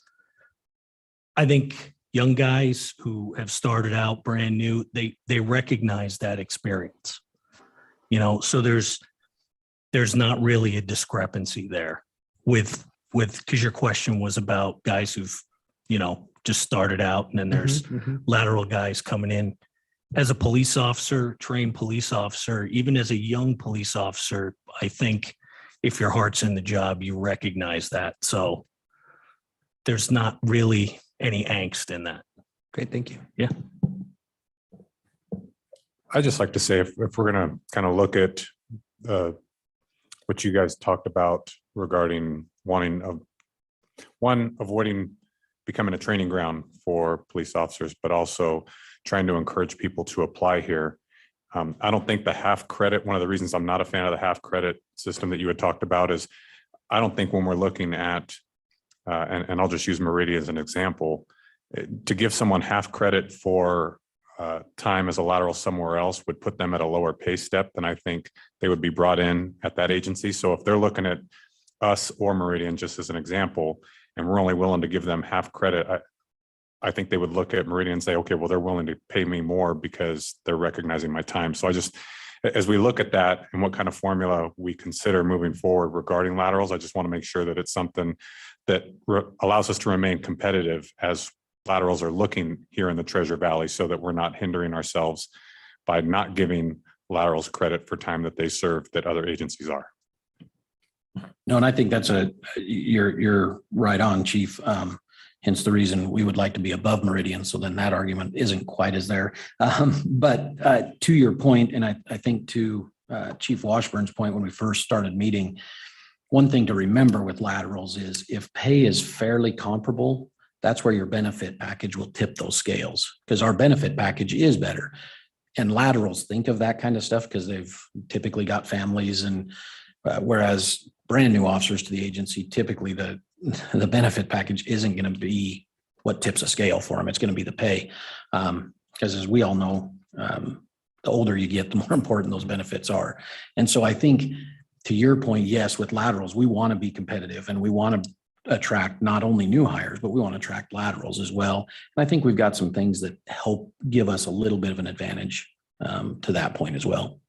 I think young guys who have started out brand new, they recognize that experience, so there's not really a discrepancy there with, because your question was about guys who've, just started out, and then there's lateral guys coming in. As a police officer, trained police officer, even as a young police officer, I think if your heart's in the job, you recognize that. So there's not really any angst in that. Great, thank you. Yeah. I just like to say, if we're going to kind of look at what you guys talked about regarding avoiding becoming a training ground for police officers, but also trying to encourage people to apply here. I don't think the half credit, one of the reasons I'm not a fan of the half credit system that you had talked about is, I don't think when we're looking at, and I'll just use Meridian as an example, to give someone half credit for time as a lateral somewhere else would put them at a lower pay step than I think they would be brought in at that agency. So if they're looking at us or Meridian, just as an example, and we're only willing to give them half credit, I think they would look at Meridian and say, okay, well, they're willing to pay me more because they're recognizing my time. So as we look at that and what kind of formula we consider moving forward regarding laterals, I just want to make sure that it's something that allows us to remain competitive as laterals are looking here in the Treasure Valley, so that we're not hindering ourselves by not giving laterals credit for time that they serve that other agencies are. No, and I think you're right on, Chief. Hence the reason we would like to be above Meridian. So then that argument isn't quite as there. But to your point, and I think to Chief Washburn's point when we first started meeting, one thing to remember with laterals is if pay is fairly comparable, that's where your benefit package will tip those scales, because our benefit package is better. and laterals think of that kind of stuff because they've typically got families, and whereas brand new officers to the agency, typically the benefit package isn't going to be what tips a scale for them. It's going to be the pay. Because as we all know, the older you get, the more important those benefits are. And so I think, to your point, yes, with laterals, we want to be competitive and we want to attract not only new hires, but we want to attract laterals as well. And I think we've got some things that help give us a little bit of an advantage to that point as well.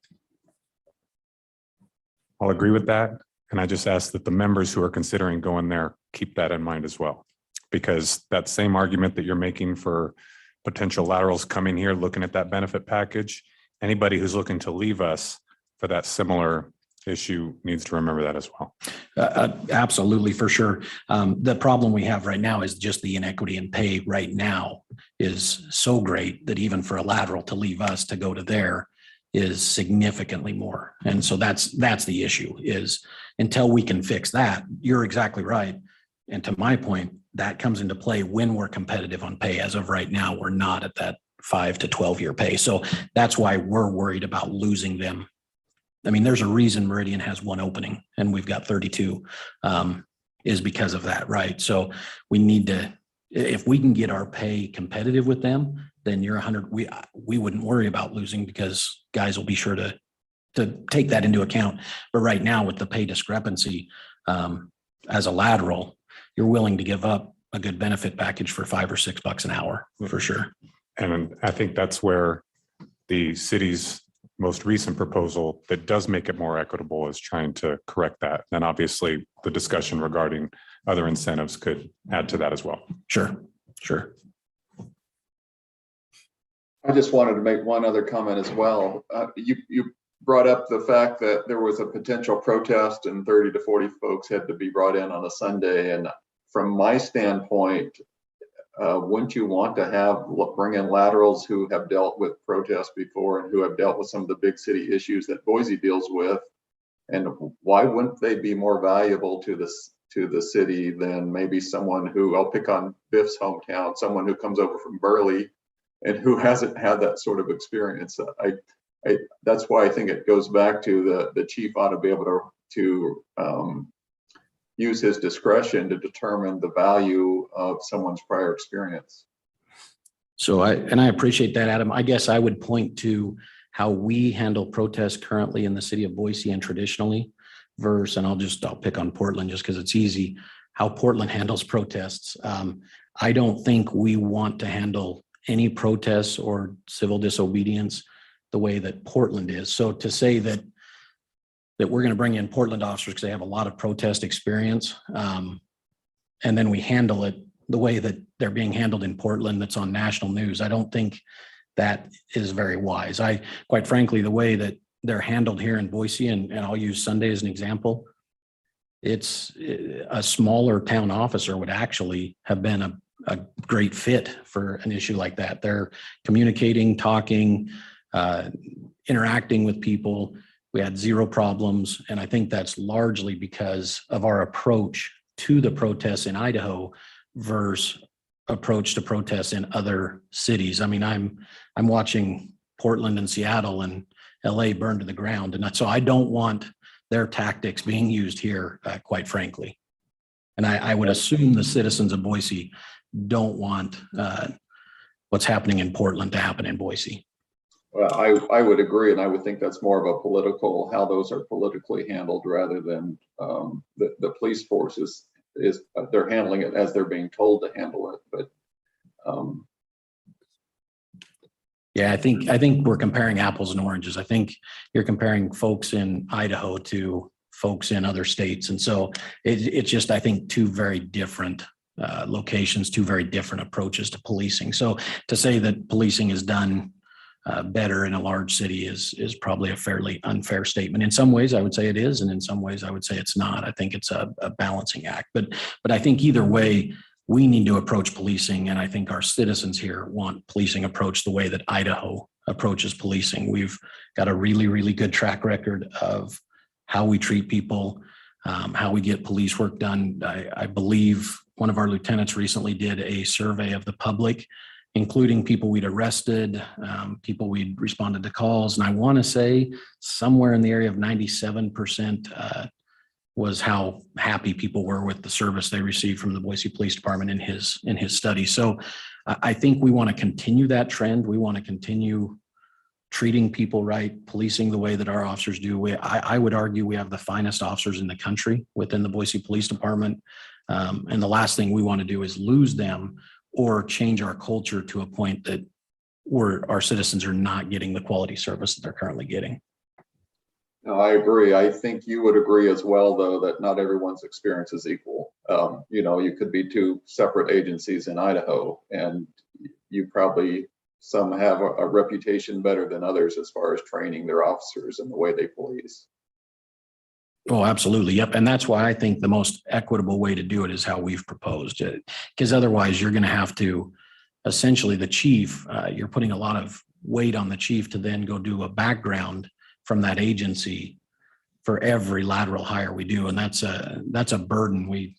I'll agree with that. And I just ask that the members who are considering going there keep that in mind as well. Because that same argument that you're making for potential laterals coming here, looking at that benefit package, anybody who's looking to leave us for that similar issue needs to remember that as well. Absolutely, for sure. The problem we have right now is just the inequity in pay right now is so great that even for a lateral to leave us to go to there is significantly more. And so that's the issue, is until we can fix that, you're exactly right. And to my point, that comes into play when we're competitive on pay. As of right now, we're not at that 5 to 12 year pay. So that's why we're worried about losing them. I mean, there's a reason Meridian has one opening and we've got 32 is because of that, right? So we need to, if we can get our pay competitive with them, then you're 100. We wouldn't worry about losing because guys will be sure to take that into account. But right now with the pay discrepancy as a lateral, you're willing to give up a good benefit package for $5 or $6 an hour for sure. And I think that's where the city's most recent proposal that does make it more equitable is trying to correct that. And obviously the discussion regarding other incentives could add to that as well. Sure. I just wanted to make one other comment as well. You brought up the fact that there was a potential protest and 30 to 40 folks had to be brought in on a Sunday. And from my standpoint, wouldn't you want to bring in laterals who have dealt with protests before and who have dealt with some of the big city issues that Boise deals with? And why wouldn't they be more valuable to the city than maybe someone who, I'll pick on Biff's hometown, someone who comes over from Burley and who hasn't had that sort of experience? That's why I think it goes back to the chief ought to be able to use his discretion to determine the value of someone's prior experience. So I appreciate that, Adam. I guess I would point to how we handle protests currently in the city of Boise and traditionally versus, and I'll pick on Portland just because it's easy, how Portland handles protests. I don't think we want to handle any protests or civil disobedience the way that Portland is. So to say that we're going to bring in Portland officers because they have a lot of protest experience, and then we handle it the way that they're being handled in Portland that's on national news, I don't think that is very wise. Quite frankly, the way that they're handled here in Boise, and I'll use Sunday as an example, it's a smaller town officer would actually have been a great fit for an issue like that. They're communicating, talking, interacting with people. We had zero problems. And I think that's largely because of our approach to the protests in Idaho versus approach to protests in other cities. I mean, I'm watching Portland and Seattle and LA burn to the ground. And so I don't want their tactics being used here, quite frankly. And I would assume the citizens of Boise don't want what's happening in Portland to happen in Boise. Well, I would agree, and I would think that's more of a political, how those are politically handled rather than the police force is they're handling it as they're being told to handle it. But yeah, I think we're comparing apples and oranges. I think you're comparing folks in Idaho to folks in other states, and so it's just, I think, two very different locations, two very different approaches to policing. So to say that policing is done better in a large city is probably a fairly unfair statement. In some ways, I would say it is, and in some ways, I would say it's not. I think it's a balancing act. But I think either way, we need to approach policing, and I think our citizens here want policing approached the way that Idaho approaches policing. We've got a really, really good track record of how we treat people, how we get police work done. I believe one of our lieutenants recently did a survey of the public, including people we'd arrested, people we'd responded to calls. And I want to say somewhere in the area of 97% was how happy people were with the service they received from the Boise Police Department in his study. So I think we want to continue that trend. We want to continue treating people right, policing the way that our officers do. I would argue we have the finest officers in the country within the Boise Police Department. And the last thing we want to do is lose them or change our culture to a point that our citizens are not getting the quality service that they're currently getting. No, I agree. I think you would agree as well, though, that not everyone's experience is equal. You could be two separate agencies in Idaho, and you probably, some have a reputation better than others as far as training their officers and the way they police. Oh, absolutely. Yep. And that's why I think the most equitable way to do it is how we've proposed it. Because otherwise you're going to have to, essentially the chief, you're putting a lot of weight on the chief to then go do a background from that agency for every lateral hire we do. And that's a burden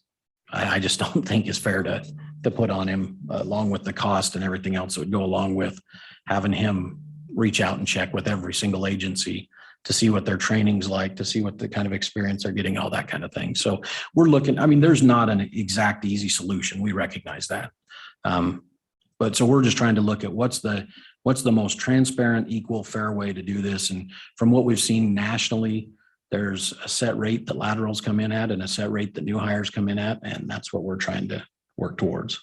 I just don't think is fair to put on him, along with the cost and everything else that would go along with having him reach out and check with every single agency to see what their training's like, to see what the kind of experience they're getting, all that kind of thing. So we're looking, there's not an exact easy solution. We recognize that. But so we're just trying to look at what's the most transparent, equal, fair way to do this. And from what we've seen nationally, there's a set rate that laterals come in at and a set rate that new hires come in at. And that's what we're trying to work towards.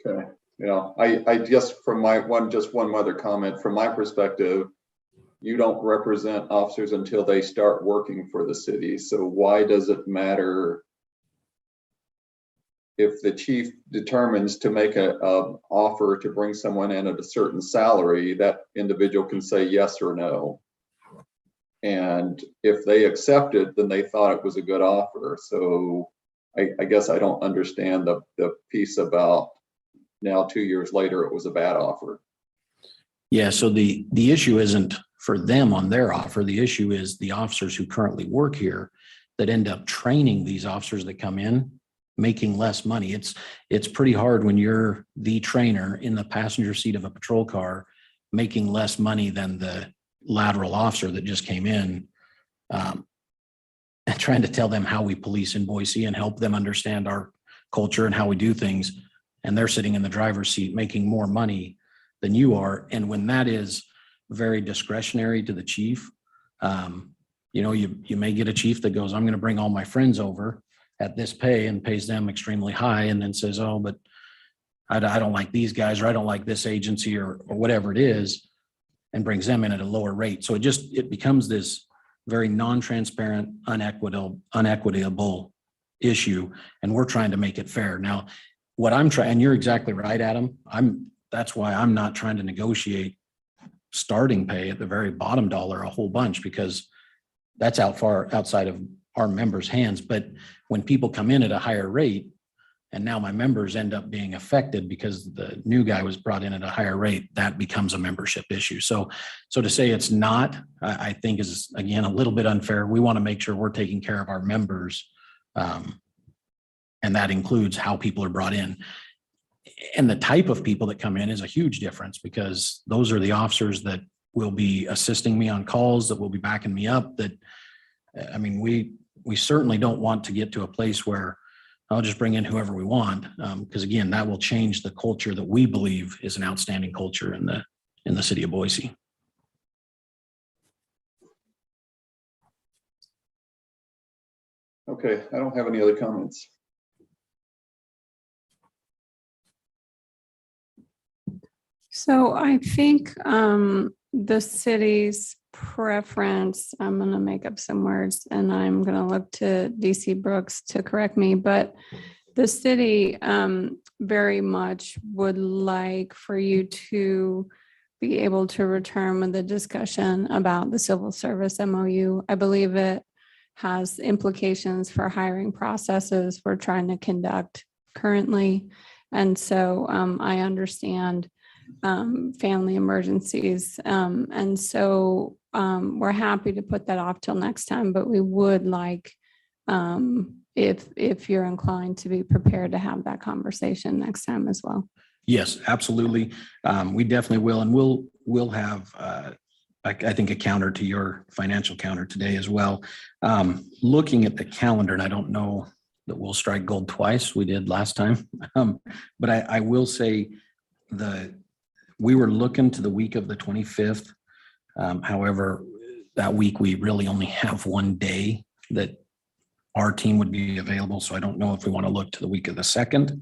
Okay. I just from one other comment, from my perspective, you don't represent officers until they start working for the city. So why does it matter if the chief determines to make an offer to bring someone in at a certain salary? That individual can say yes or no. And if they accept it, then they thought it was a good offer. So I guess I don't understand the piece about now 2 years later, it was a bad offer. Yeah, so the issue isn't for them on their offer. The issue is the officers who currently work here that end up training these officers that come in, making less money. It's pretty hard when you're the trainer in the passenger seat of a patrol car, making less money than the lateral officer that just came in, and trying to tell them how we police in Boise and help them understand our culture and how we do things. And they're sitting in the driver's seat making more money than you are. And when that is very discretionary to the chief, you may get a chief that goes, I'm going to bring all my friends over at this pay, and pays them extremely high, and then says, oh, but I don't like these guys, or I don't like this agency, or whatever it is, and brings them in at a lower rate. So it becomes this very non-transparent, unequitable issue. And we're trying to make it fair. Now, what I'm trying, and you're exactly right, Adam, that's why I'm not trying to negotiate starting pay at the very bottom dollar a whole bunch, because that's far outside of our members' hands. But when people come in at a higher rate, and now my members end up being affected because the new guy was brought in at a higher rate, that becomes a membership issue. So to say it's not, I think is, again, a little bit unfair. We want to make sure we're taking care of our members. And that includes how people are brought in. And the type of people that come in is a huge difference, because those are the officers that will be assisting me on calls, that will be backing me up. We certainly don't want to get to a place where I'll just bring in whoever we want, because again, that will change the culture that we believe is an outstanding culture in the city of Boise. Okay, I don't have any other comments. So I think the city's preference, I'm going to make up some words and I'm going to look to DC Brooks to correct me, but the city very much would like for you to be able to return with a discussion about the civil service MOU. I believe it has implications for hiring processes we're trying to conduct currently. And so I understand family emergencies. And so we're happy to put that off till next time, but we would like, if you're inclined to be prepared to have that conversation next time as well. Yes, absolutely. We definitely will. And we'll have, I think, a counter to your financial counter today as well. Looking at the calendar, and I don't know that we'll strike gold twice. We did last time. But I will say we were looking to the week of the 25th. However, that week we really only have one day that our team would be available. So I don't know if we want to look to the week of the 2nd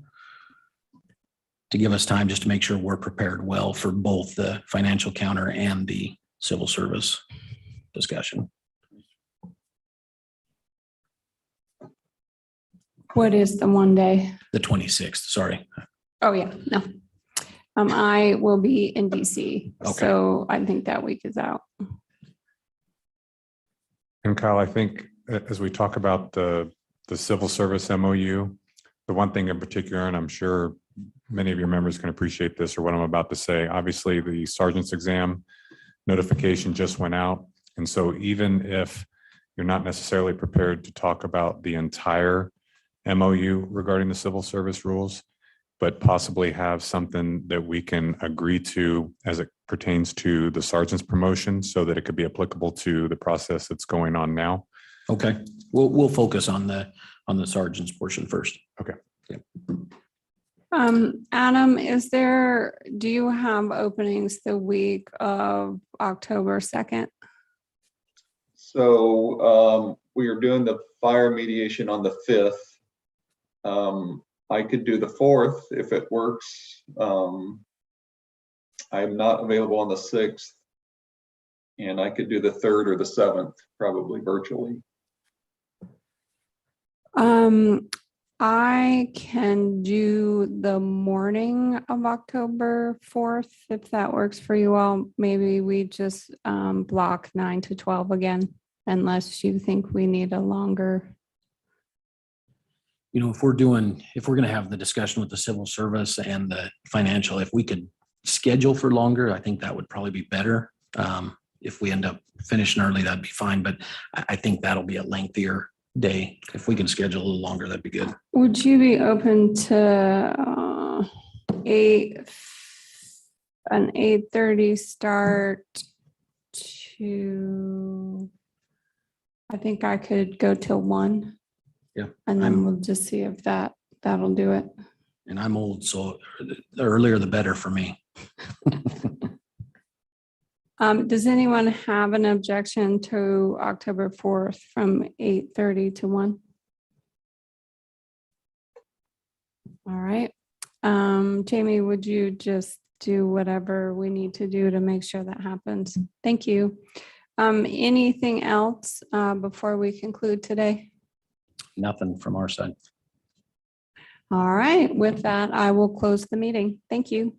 to give us time just to make sure we're prepared well for both the financial counter and the civil service discussion. What is the one day? The 26th, sorry. Oh, yeah, no. I will be in DC, Okay. so I think that week is out. And Kyle, I think as we talk about the civil service MOU, the one thing in particular, and I'm sure many of your members can appreciate this or what I'm about to say, obviously the sergeant's exam notification just went out. And so even if you're not necessarily prepared to talk about the entire MOU regarding the civil service rules, but possibly have something that we can agree to as it pertains to the sergeant's promotion so that it could be applicable to the process that's going on now. Okay, we'll focus on the sergeant's portion first. Okay. Yep. Adam, do you have openings the week of October 2nd? So we are doing the fire mediation on the 5th. I could do the 4th if it works. I'm not available on the 6th. And I could do the 3rd or the 7th, probably virtually. I can do the morning of October 4th, if that works for you all. Maybe we just block 9 to 12 again, unless you think we need a longer. You know, if we're going to have the discussion with the civil service and the financial, if we could schedule for longer, I think that would probably be better. If we end up finishing early, that'd be fine. But I think that'll be a lengthier day. If we can schedule a little longer, that'd be good. Would you be open to an 8:30 start to, I think I could go till 1. Yeah. And then we'll just see if that'll do it. And I'm old, so the earlier the better for me. Does anyone have an objection to October 4th from 8:30 to 1? All right. Jamie, would you just do whatever we need to do to make sure that happens? Thank you. Anything else before we conclude today? Nothing from our side. All right. With that, I will close the meeting. Thank you.